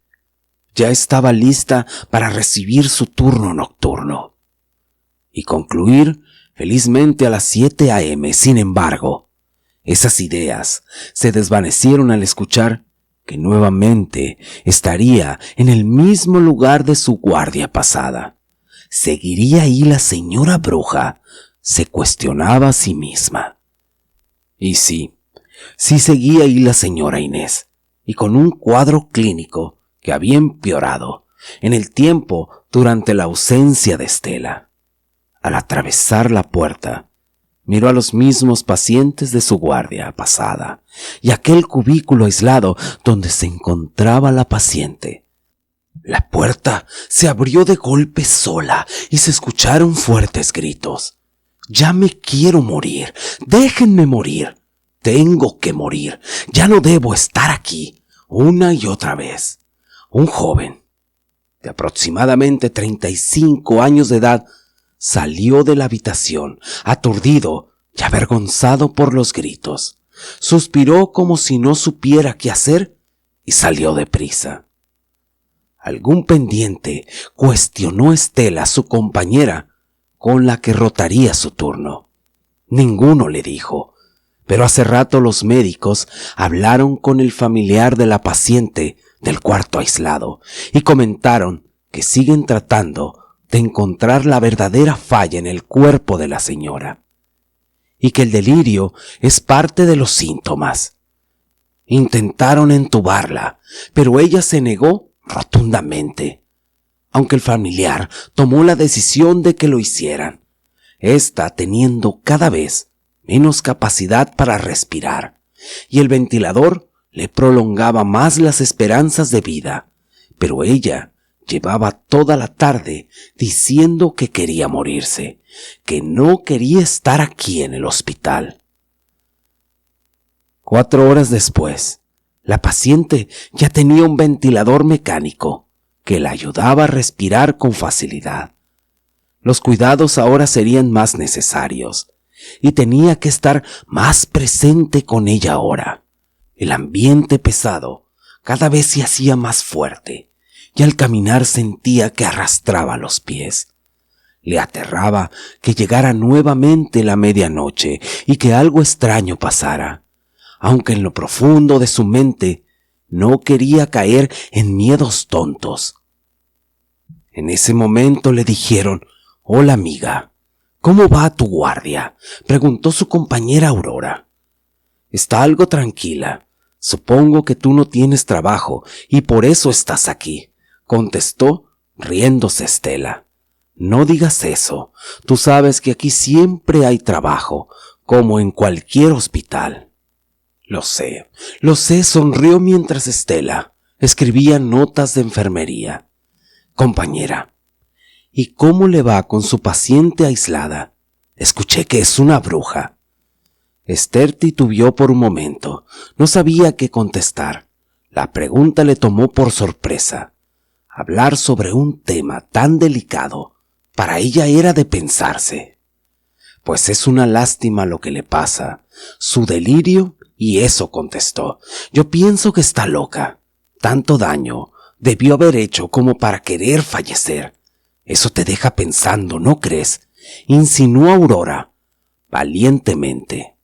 ya estaba lista para recibir su turno nocturno y concluir felizmente a las 7 a.m. Sin embargo, esas ideas se desvanecieron al escuchar que nuevamente estaría en el mismo lugar de su guardia pasada. ¿Seguiría ahí la señora bruja?, se cuestionaba a sí misma. Y sí seguía ahí la señora Inés, y con un cuadro clínico que había empeorado en el tiempo durante la ausencia de Estela. Al atravesar la puerta, miró a los mismos pacientes de su guardia pasada y aquel cubículo aislado donde se encontraba la paciente. La puerta se abrió de golpe sola y se escucharon fuertes gritos. «Ya me quiero morir, déjenme morir, tengo que morir, ya no debo estar aquí», una y otra vez. Un joven, de aproximadamente 35 años de edad, salió de la habitación, aturdido y avergonzado por los gritos. Suspiró como si no supiera qué hacer y salió deprisa. ¿Algún pendiente?, cuestionó Estela a su compañera, con la que rotaría su turno. Ninguno, le dijo, pero hace rato los médicos hablaron con el familiar de la paciente del cuarto aislado y comentaron que siguen tratando de encontrar la verdadera falla en el cuerpo de la señora y que el delirio es parte de los síntomas. Intentaron entubarla, pero ella se negó rotundamente, aunque el familiar tomó la decisión de que lo hicieran, esta teniendo cada vez menos capacidad para respirar, y el ventilador le prolongaba más las esperanzas de vida, pero ella llevaba toda la tarde diciendo que quería morirse, que no quería estar aquí en el hospital. 4 horas después, la paciente ya tenía un ventilador mecánico que la ayudaba a respirar con facilidad. Los cuidados ahora serían más necesarios y tenía que estar más presente con ella ahora. El ambiente pesado cada vez se hacía más fuerte y al caminar sentía que arrastraba los pies. Le aterraba que llegara nuevamente la medianoche y que algo extraño pasara, aunque en lo profundo de su mente no quería caer en miedos tontos. En ese momento le dijeron: «Hola, amiga, ¿cómo va tu guardia?», preguntó su compañera Aurora. «Está algo tranquila. Supongo que tú no tienes trabajo y por eso estás aquí», contestó riéndose Estela. «No digas eso. Tú sabes que aquí siempre hay trabajo, como en cualquier hospital». Lo sé, sonrió mientras Estela escribía notas de enfermería. «Compañera, ¿y cómo le va con su paciente aislada? Escuché que es una bruja». Esther titubeó por un momento. No sabía qué contestar. La pregunta le tomó por sorpresa. Hablar sobre un tema tan delicado para ella era de pensarse. «Pues es una lástima lo que le pasa. Su delirio y eso», contestó. «Yo pienso que está loca. Tanto daño debió haber hecho como para querer fallecer. Eso te deja pensando, ¿no crees?», insinuó Aurora, valientemente.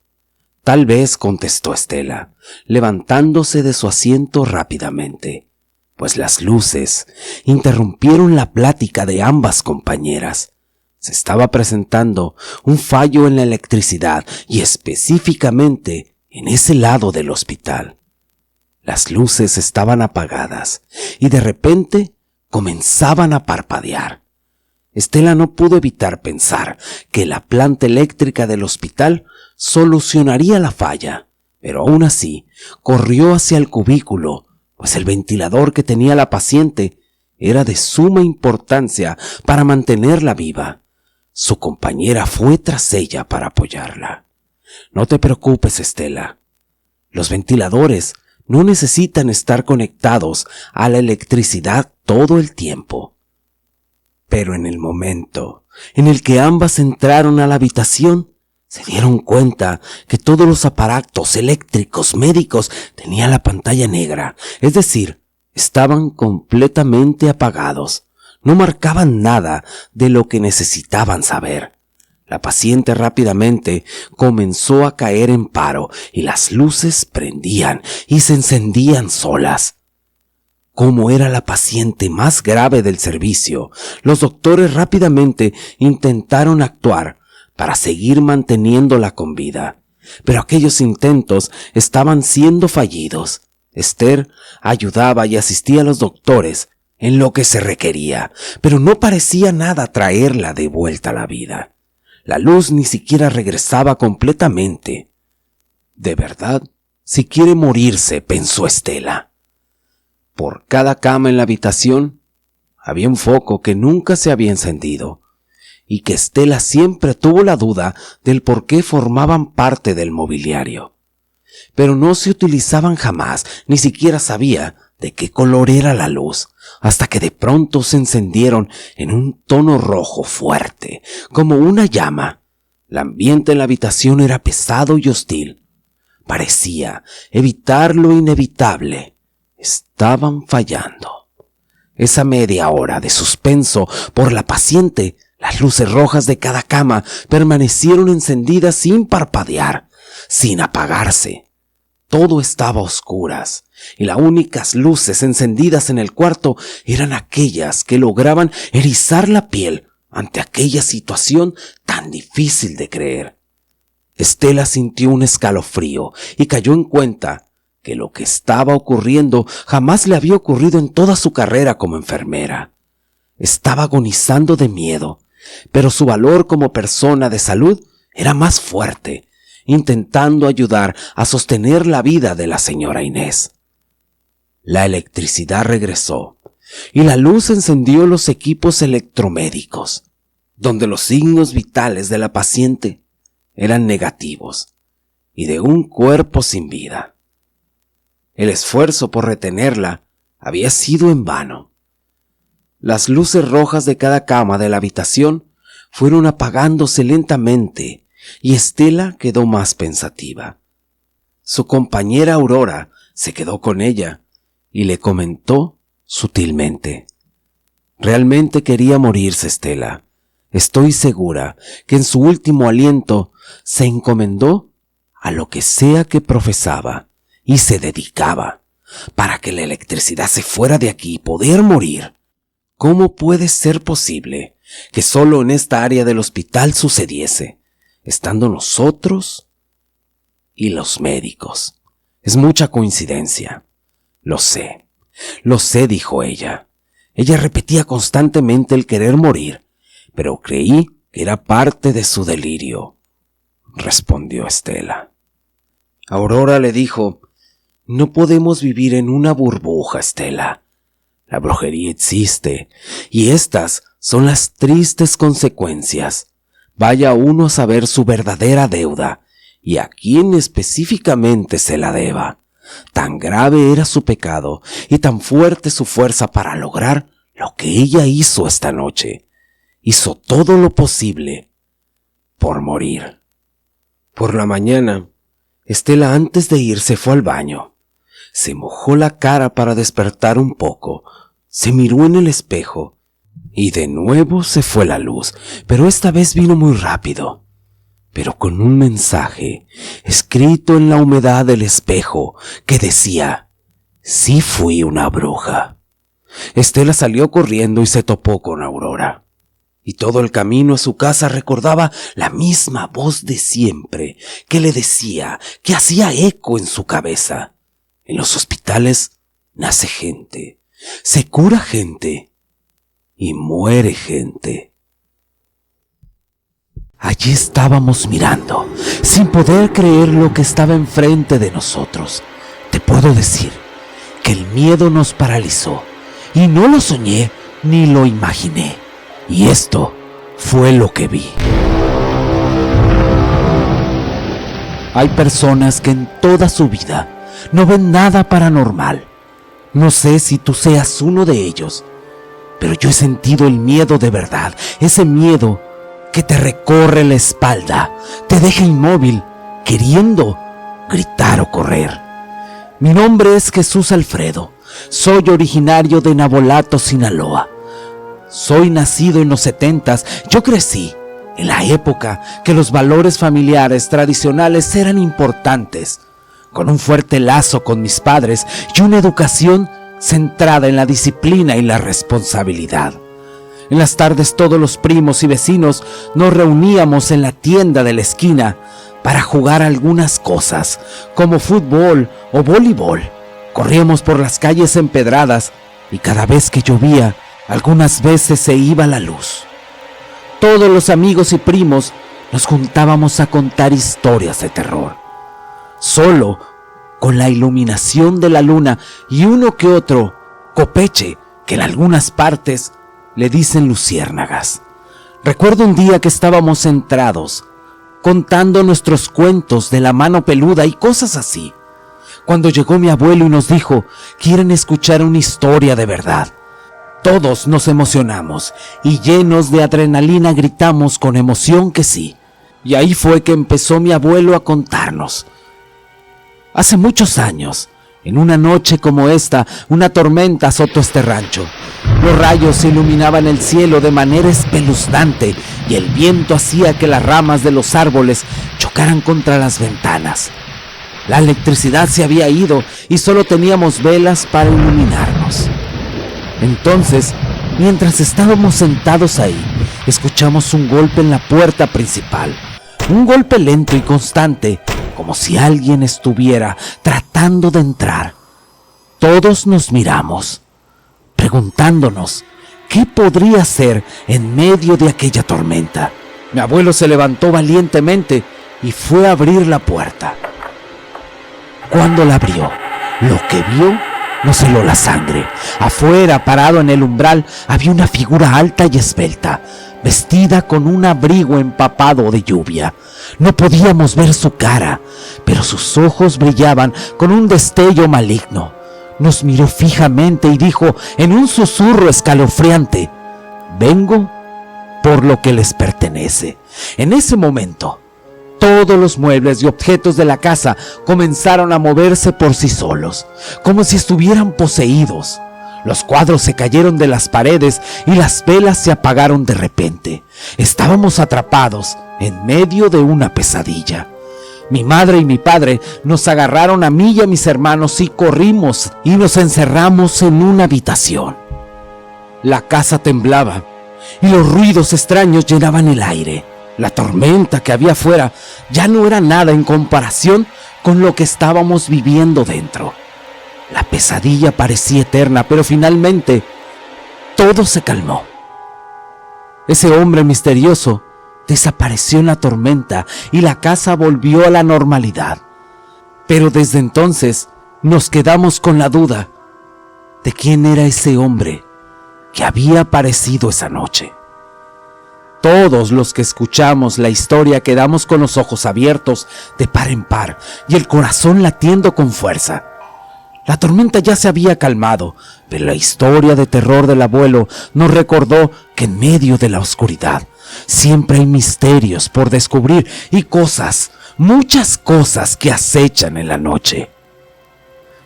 «Tal vez», contestó Estela, levantándose de su asiento rápidamente, pues las luces interrumpieron la plática de ambas compañeras. Se estaba presentando un fallo en la electricidad y específicamente en ese lado del hospital. Las luces estaban apagadas y de repente comenzaban a parpadear. Estela no pudo evitar pensar que la planta eléctrica del hospital solucionaría la falla, pero aún así corrió hacia el cubículo, pues el ventilador que tenía la paciente era de suma importancia para mantenerla viva. Su compañera fue tras ella para apoyarla. «No te preocupes, Estela. Los ventiladores no necesitan estar conectados a la electricidad todo el tiempo». Pero en el momento en el que ambas entraron a la habitación, se dieron cuenta que todos los aparatos eléctricos médicos tenían la pantalla negra, es decir, estaban completamente apagados. No marcaban nada de lo que necesitaban saber. La paciente rápidamente comenzó a caer en paro y las luces prendían y se encendían solas. Como era la paciente más grave del servicio, los doctores rápidamente intentaron actuar para seguir manteniéndola con vida, pero aquellos intentos estaban siendo fallidos. Esther ayudaba y asistía a los doctores en lo que se requería, pero no parecía nada traerla de vuelta a la vida. La luz ni siquiera regresaba completamente. «De verdad, si quiere morirse», pensó Estela. Por cada cama en la habitación había un foco que nunca se había encendido y que Estela siempre tuvo la duda del por qué formaban parte del mobiliario. Pero no se utilizaban jamás, ni siquiera sabía de qué color era la luz, hasta que de pronto se encendieron en un tono rojo fuerte, como una llama. El ambiente en la habitación era pesado y hostil. Parecía evitar lo inevitable. Estaban fallando. Esa media hora de suspenso por la paciente, las luces rojas de cada cama permanecieron encendidas sin parpadear, sin apagarse. Todo estaba a oscuras, y las únicas luces encendidas en el cuarto eran aquellas que lograban erizar la piel ante aquella situación tan difícil de creer. Estela sintió un escalofrío y cayó en cuenta que lo que estaba ocurriendo jamás le había ocurrido en toda su carrera como enfermera. Estaba agonizando de miedo, pero su valor como persona de salud era más fuerte, intentando ayudar a sostener la vida de la señora Inés. La electricidad regresó y la luz encendió los equipos electromédicos, donde los signos vitales de la paciente eran negativos y de un cuerpo sin vida. El esfuerzo por retenerla había sido en vano. Las luces rojas de cada cama de la habitación fueron apagándose lentamente y Estela quedó más pensativa. Su compañera Aurora se quedó con ella y le comentó sutilmente: «Realmente quería morirse, Estela. Estoy segura que en su último aliento se encomendó a lo que sea que profesaba y se dedicaba para que la electricidad se fuera de aquí y poder morir. ¿Cómo puede ser posible que solo en esta área del hospital sucediese, estando nosotros y los médicos? Es mucha coincidencia». Lo sé, dijo ella. Ella repetía constantemente el querer morir, pero creí que era parte de su delirio, respondió Estela. Aurora le dijo: «No podemos vivir en una burbuja, Estela. La brujería existe, y estas son las tristes consecuencias. Vaya uno a saber su verdadera deuda, y a quién específicamente se la deba. Tan grave era su pecado, y tan fuerte su fuerza para lograr lo que ella hizo esta noche. Hizo todo lo posible por morir». Por la mañana, Estela, antes de irse, fue al baño. Se mojó la cara para despertar un poco, se miró en el espejo y de nuevo se fue la luz, pero esta vez vino muy rápido, pero con un mensaje escrito en la humedad del espejo que decía: «Sí fui una bruja». Estela salió corriendo y se topó con Aurora. Y todo el camino a su casa recordaba la misma voz de siempre que le decía, que hacía eco en su cabeza: «En los hospitales nace gente, se cura gente y muere gente». Allí estábamos mirando, sin poder creer lo que estaba enfrente de nosotros. Te puedo decir que el miedo nos paralizó, y no lo soñé ni lo imaginé. Y esto fue lo que vi. Hay personas que en toda su vida no ven nada paranormal. No sé si tú seas uno de ellos, pero yo he sentido el miedo de verdad, ese miedo que te recorre la espalda, te deja inmóvil, queriendo gritar o correr. Mi nombre es Jesús Alfredo, soy originario de Navolato, Sinaloa. Soy nacido en los 70s, yo crecí en la época que los valores familiares tradicionales eran importantes, con un fuerte lazo con mis padres y una educación centrada en la disciplina y la responsabilidad. En las tardes todos los primos y vecinos nos reuníamos en la tienda de la esquina para jugar algunas cosas, como fútbol o voleibol. Corríamos por las calles empedradas y cada vez que llovía, algunas veces se iba la luz. Todos los amigos y primos nos juntábamos a contar historias de terror. Solo con la iluminación de la luna y uno que otro copeche, que en algunas partes le dicen luciérnagas. Recuerdo un día que estábamos centrados, contando nuestros cuentos de la mano peluda y cosas así, cuando llegó mi abuelo y nos dijo: ¿quieren escuchar una historia de verdad? Todos nos emocionamos y llenos de adrenalina gritamos con emoción que sí. Y ahí fue que empezó mi abuelo a contarnos. Hace muchos años, en una noche como esta, una tormenta azotó este rancho. Los rayos iluminaban el cielo de manera espeluznante y el viento hacía que las ramas de los árboles chocaran contra las ventanas. La electricidad se había ido y solo teníamos velas para iluminarnos. Entonces, mientras estábamos sentados ahí, escuchamos un golpe en la puerta principal. Un golpe lento y constante, como si alguien estuviera tratando de entrar. Todos nos miramos, preguntándonos qué podría ser en medio de aquella tormenta. Mi abuelo se levantó valientemente y fue a abrir la puerta. Cuando la abrió, lo que vio nos heló la sangre. Afuera, parado en el umbral, había una figura alta y esbelta, vestida con un abrigo empapado de lluvia. No podíamos ver su cara, pero sus ojos brillaban con un destello maligno. Nos miró fijamente y dijo en un susurro escalofriante: «Vengo por lo que les pertenece». En ese momento, todos los muebles y objetos de la casa comenzaron a moverse por sí solos, como si estuvieran poseídos. Los cuadros se cayeron de las paredes y las velas se apagaron de repente. Estábamos atrapados en medio de una pesadilla. Mi madre y mi padre nos agarraron a mí y a mis hermanos y corrimos y nos encerramos en una habitación. La casa temblaba y los ruidos extraños llenaban el aire. La tormenta que había afuera ya no era nada en comparación con lo que estábamos viviendo dentro. La pesadilla parecía eterna, pero finalmente todo se calmó. Ese hombre misterioso desapareció en la tormenta y la casa volvió a la normalidad. Pero desde entonces nos quedamos con la duda de quién era ese hombre que había aparecido esa noche. Todos los que escuchamos la historia quedamos con los ojos abiertos de par en par y el corazón latiendo con fuerza. La tormenta ya se había calmado, pero la historia de terror del abuelo nos recordó que en medio de la oscuridad siempre hay misterios por descubrir y cosas, muchas cosas que acechan en la noche.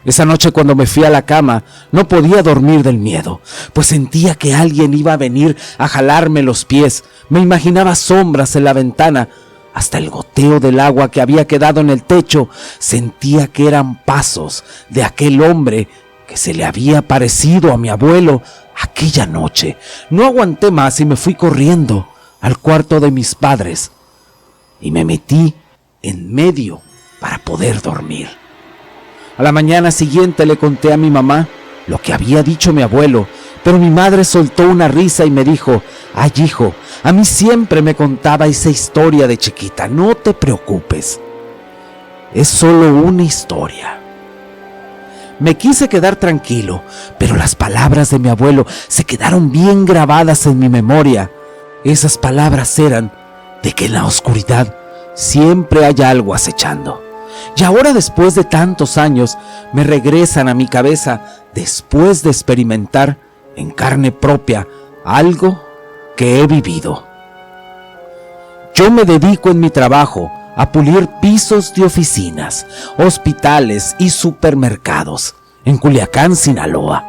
Esa noche, cuando me fui a la cama, no podía dormir del miedo, pues sentía que alguien iba a venir a jalarme los pies. Me imaginaba sombras en la ventana. Hasta el goteo del agua que había quedado en el techo sentía que eran pasos de aquel hombre que se le había aparecido a mi abuelo aquella noche. No aguanté más y me fui corriendo al cuarto de mis padres y me metí en medio para poder dormir. A la mañana siguiente le conté a mi mamá lo que había dicho mi abuelo, pero mi madre soltó una risa y me dijo: «Ay, hijo, a mí siempre me contaba esa historia de chiquita, no te preocupes. Es solo una historia». Me quise quedar tranquilo, pero las palabras de mi abuelo se quedaron bien grabadas en mi memoria. Esas palabras eran de que en la oscuridad siempre hay algo acechando. Y ahora, después de tantos años, me regresan a mi cabeza después de experimentar en carne propia algo que he vivido. Yo me dedico en mi trabajo a pulir pisos de oficinas, hospitales y supermercados en Culiacán, Sinaloa.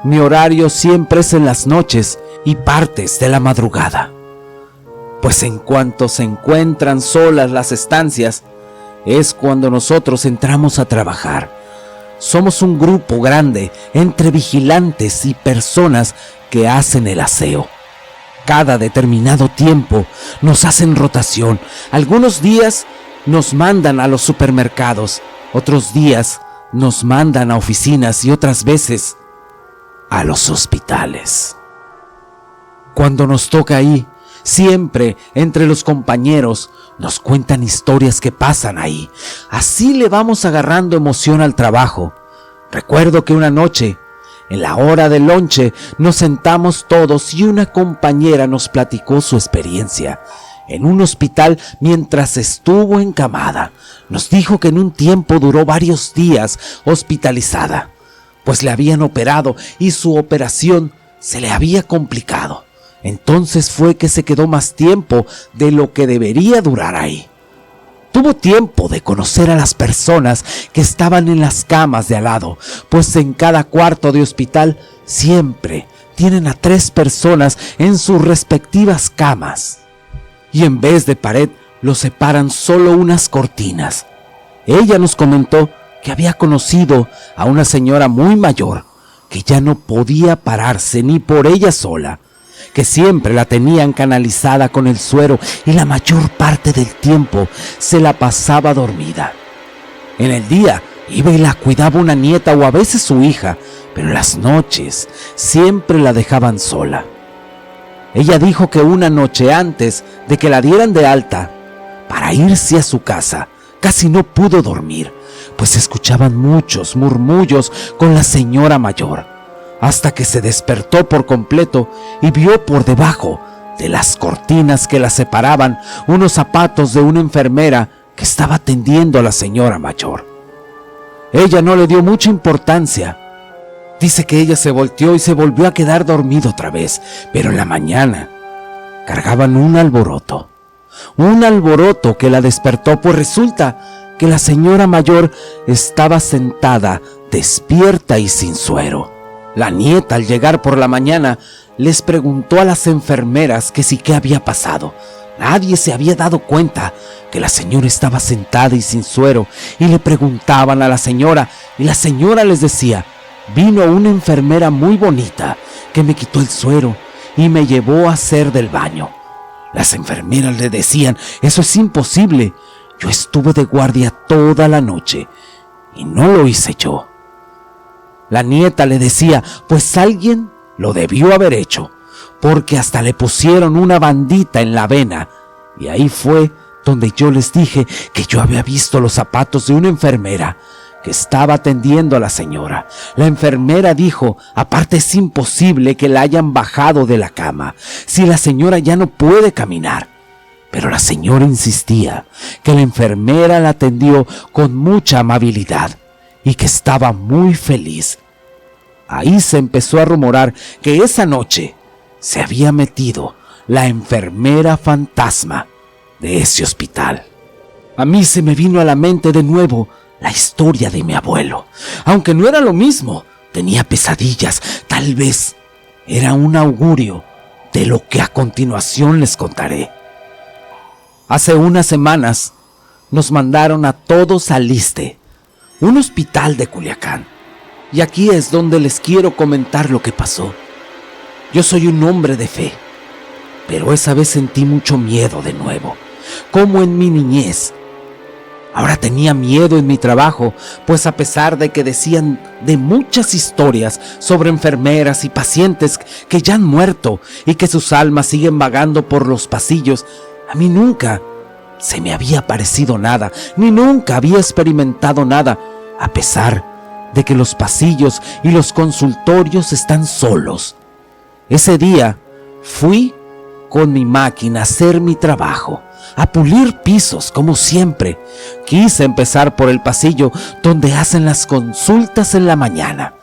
Mi horario siempre es en las noches y partes de la madrugada, pues en cuanto se encuentran solas las estancias, es cuando nosotros entramos a trabajar. Somos un grupo grande entre vigilantes y personas que hacen el aseo. Cada determinado tiempo nos hacen rotación. Algunos días nos mandan a los supermercados, otros días nos mandan a oficinas y otras veces a los hospitales. Cuando nos toca ahí, siempre entre los compañeros nos cuentan historias que pasan ahí. Así le vamos agarrando emoción al trabajo. Recuerdo que una noche, en la hora del lonche, nos sentamos todos y una compañera nos platicó su experiencia. en un hospital mientras estuvo encamada. Nos dijo que en un tiempo duró varios días hospitalizada, pues le habían operado y su operación se le había complicado. Entonces fue que se quedó más tiempo de lo que debería durar ahí. Tuvo tiempo de conocer a las personas que estaban en las camas de al lado, pues en cada cuarto de hospital siempre tienen a 3 personas en sus respectivas camas. Y en vez de pared, los separan solo unas cortinas. Ella nos comentó que había conocido a una señora muy mayor, que ya no podía pararse ni por ella sola, que siempre la tenían canalizada con el suero y la mayor parte del tiempo se la pasaba dormida. En el día iba y la cuidaba una nieta o a veces su hija, pero en las noches siempre la dejaban sola. Ella dijo que una noche antes de que la dieran de alta para irse a su casa, casi no pudo dormir, pues escuchaban muchos murmullos con la señora mayor, hasta que se despertó por completo y vio por debajo de las cortinas que la separaban unos zapatos de una enfermera que estaba atendiendo a la señora mayor. Ella no le dio mucha importancia. Dice que ella se volteó y se volvió a quedar dormida otra vez, pero en la mañana cargaban un alboroto que la despertó, pues resulta que la señora mayor estaba sentada, despierta y sin suero. La nieta, al llegar por la mañana, les preguntó a las enfermeras que qué había pasado. Nadie se había dado cuenta que la señora estaba sentada y sin suero, y le preguntaban a la señora, y la señora les decía: vino una enfermera muy bonita que me quitó el suero y me llevó a hacer del baño. Las enfermeras le decían: eso es imposible, yo estuve de guardia toda la noche y no lo hice yo. La nieta le decía: pues alguien lo debió haber hecho, porque hasta le pusieron una bandita en la vena. Y ahí fue donde yo les dije que yo había visto los zapatos de una enfermera que estaba atendiendo a la señora. La enfermera dijo: aparte es imposible que la hayan bajado de la cama, si la señora ya no puede caminar. Pero la señora insistía que la enfermera la atendió con mucha amabilidad y que estaba muy feliz. Ahí se empezó a rumorar que esa noche se había metido la enfermera fantasma de ese hospital. A mí se me vino a la mente de nuevo la historia de mi abuelo. Aunque no era lo mismo, tenía pesadillas. Tal vez era un augurio de lo que a continuación les contaré. Hace unas semanas nos mandaron a todos al ISSSTE, un hospital de Culiacán. Y aquí es donde les quiero comentar lo que pasó. Yo soy un hombre de fe, pero esa vez sentí mucho miedo de nuevo, como en mi niñez. Ahora tenía miedo en mi trabajo, pues a pesar de que decían de muchas historias sobre enfermeras y pacientes que ya han muerto y que sus almas siguen vagando por los pasillos, a mí nunca se me había parecido nada, ni nunca había experimentado nada, a pesar de que los pasillos y los consultorios están solos. Ese día fui con mi máquina a hacer mi trabajo, a pulir pisos como siempre. Quise empezar por el pasillo donde hacen las consultas en la mañana.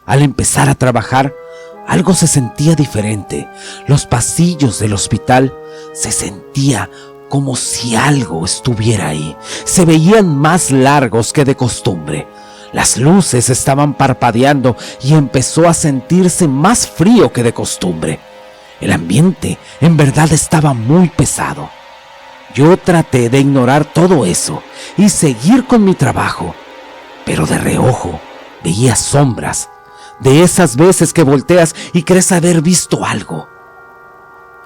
Al empezar a trabajar, algo se sentía diferente. Los pasillos del hospital se sentía como si algo estuviera ahí. Se veían más largos que de costumbre. Las luces estaban parpadeando y empezó a sentirse más frío que de costumbre. El ambiente en verdad estaba muy pesado. Yo traté de ignorar todo eso y seguir con mi trabajo, pero de reojo veía sombras, de esas veces que volteas y crees haber visto algo.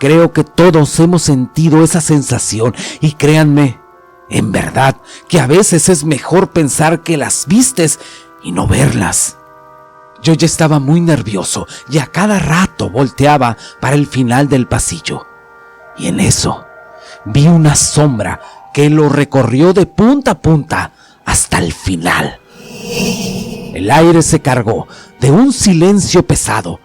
Creo que todos hemos sentido esa sensación y créanme, en verdad que a veces es mejor pensar que las vistes y no verlas. Yo ya estaba muy nervioso y a cada rato volteaba para el final del pasillo. Y en eso vi una sombra que lo recorrió de punta a punta hasta el final. El aire se cargó de un silencio pesado,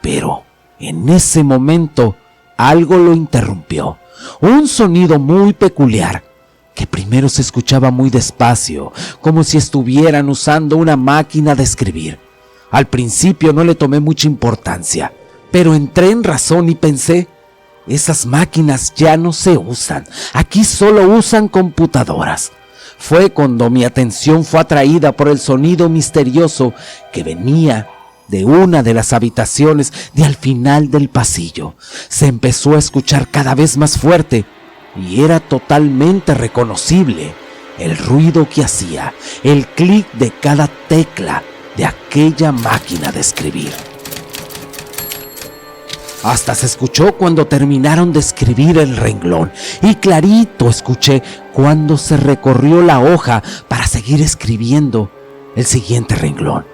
pero en ese momento algo lo interrumpió. un sonido muy peculiar, que primero se escuchaba muy despacio, como si estuvieran usando una máquina de escribir. Al principio no le tomé mucha importancia, pero entré en razón y pensé, esas máquinas ya no se usan, aquí solo usan computadoras. Fue cuando mi atención fue atraída por el sonido misterioso que venía de una de las habitaciones de al final del pasillo. Se empezó a escuchar cada vez más fuerte y era totalmente reconocible el ruido que hacía, el clic de cada tecla de aquella máquina de escribir. Hasta se escuchó cuando terminaron de escribir el renglón y clarito escuché cuando se recorrió la hoja para seguir escribiendo el siguiente renglón.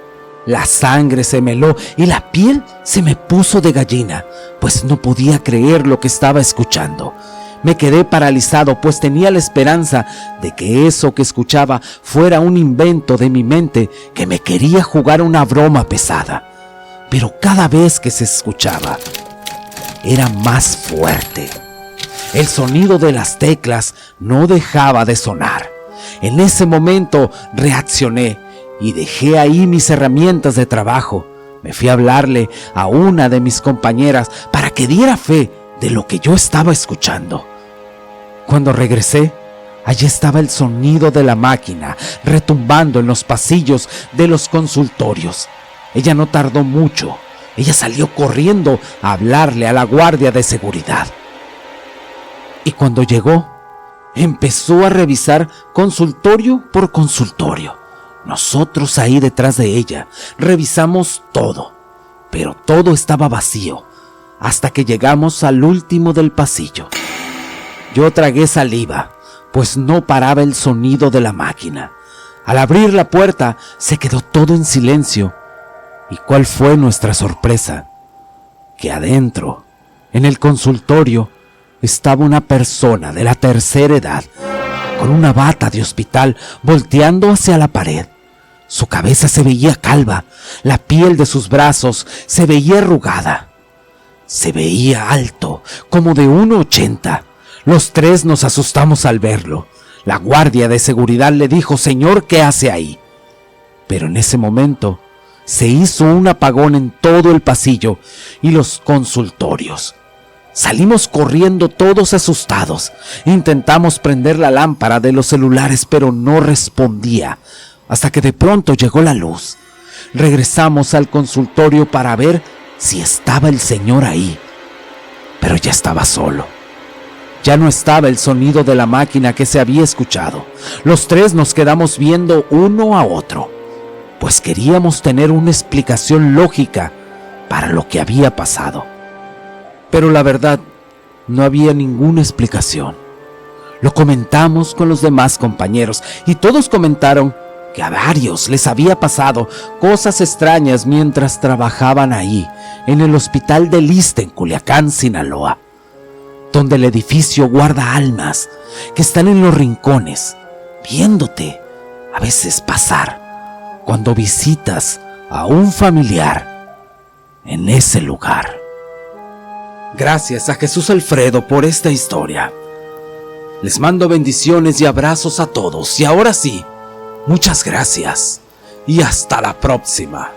La sangre se me heló y la piel se me puso de gallina, pues no podía creer lo que estaba escuchando. Me quedé paralizado, pues tenía la esperanza de que eso que escuchaba fuera un invento de mi mente que me quería jugar una broma pesada. Pero cada vez que se escuchaba, era más fuerte. El sonido de las teclas no dejaba de sonar. En ese momento reaccioné y dejé ahí mis herramientas de trabajo. Me fui a hablarle a una de mis compañeras para que diera fe de lo que yo estaba escuchando. Cuando regresé, allí estaba el sonido de la máquina retumbando en los pasillos de los consultorios. Ella no tardó mucho. Ella salió corriendo a hablarle a la guardia de seguridad. Y cuando llegó, empezó a revisar consultorio por consultorio. Nosotros ahí detrás de ella revisamos todo, pero todo estaba vacío, hasta que llegamos al último del pasillo. Yo tragué saliva, pues no paraba el sonido de la máquina. Al abrir la puerta, se quedó todo en silencio. ¿Y cuál fue nuestra sorpresa? Que adentro, en el consultorio, estaba una persona de la tercera edad, con una bata de hospital volteando hacia la pared. Su cabeza se veía calva, la piel de sus brazos se veía arrugada. Se veía alto, como de 1,80. Los tres nos asustamos al verlo. La guardia de seguridad le dijo, «Señor, ¿qué hace ahí?». Pero en ese momento se hizo un apagón en todo el pasillo y los consultorios. Salimos corriendo todos asustados. Intentamos prender la lámpara de los celulares, pero no respondía, hasta que de pronto llegó la luz. Regresamos al consultorio para ver si estaba el señor ahí, pero ya estaba solo. Ya no estaba el sonido de la máquina que se había escuchado. Los tres nos quedamos viendo uno a otro, pues queríamos tener una explicación lógica para lo que había pasado. Pero la verdad, no había ninguna explicación. Lo comentamos con los demás compañeros y todos comentaron que a varios les había pasado cosas extrañas mientras trabajaban ahí, en el hospital del Iste en Culiacán, Sinaloa, donde el edificio guarda almas que están en los rincones, viéndote a veces pasar cuando visitas a un familiar en ese lugar. Gracias a Jesús Alfredo por esta historia. Les mando bendiciones y abrazos a todos. Y ahora sí, muchas gracias y hasta la próxima.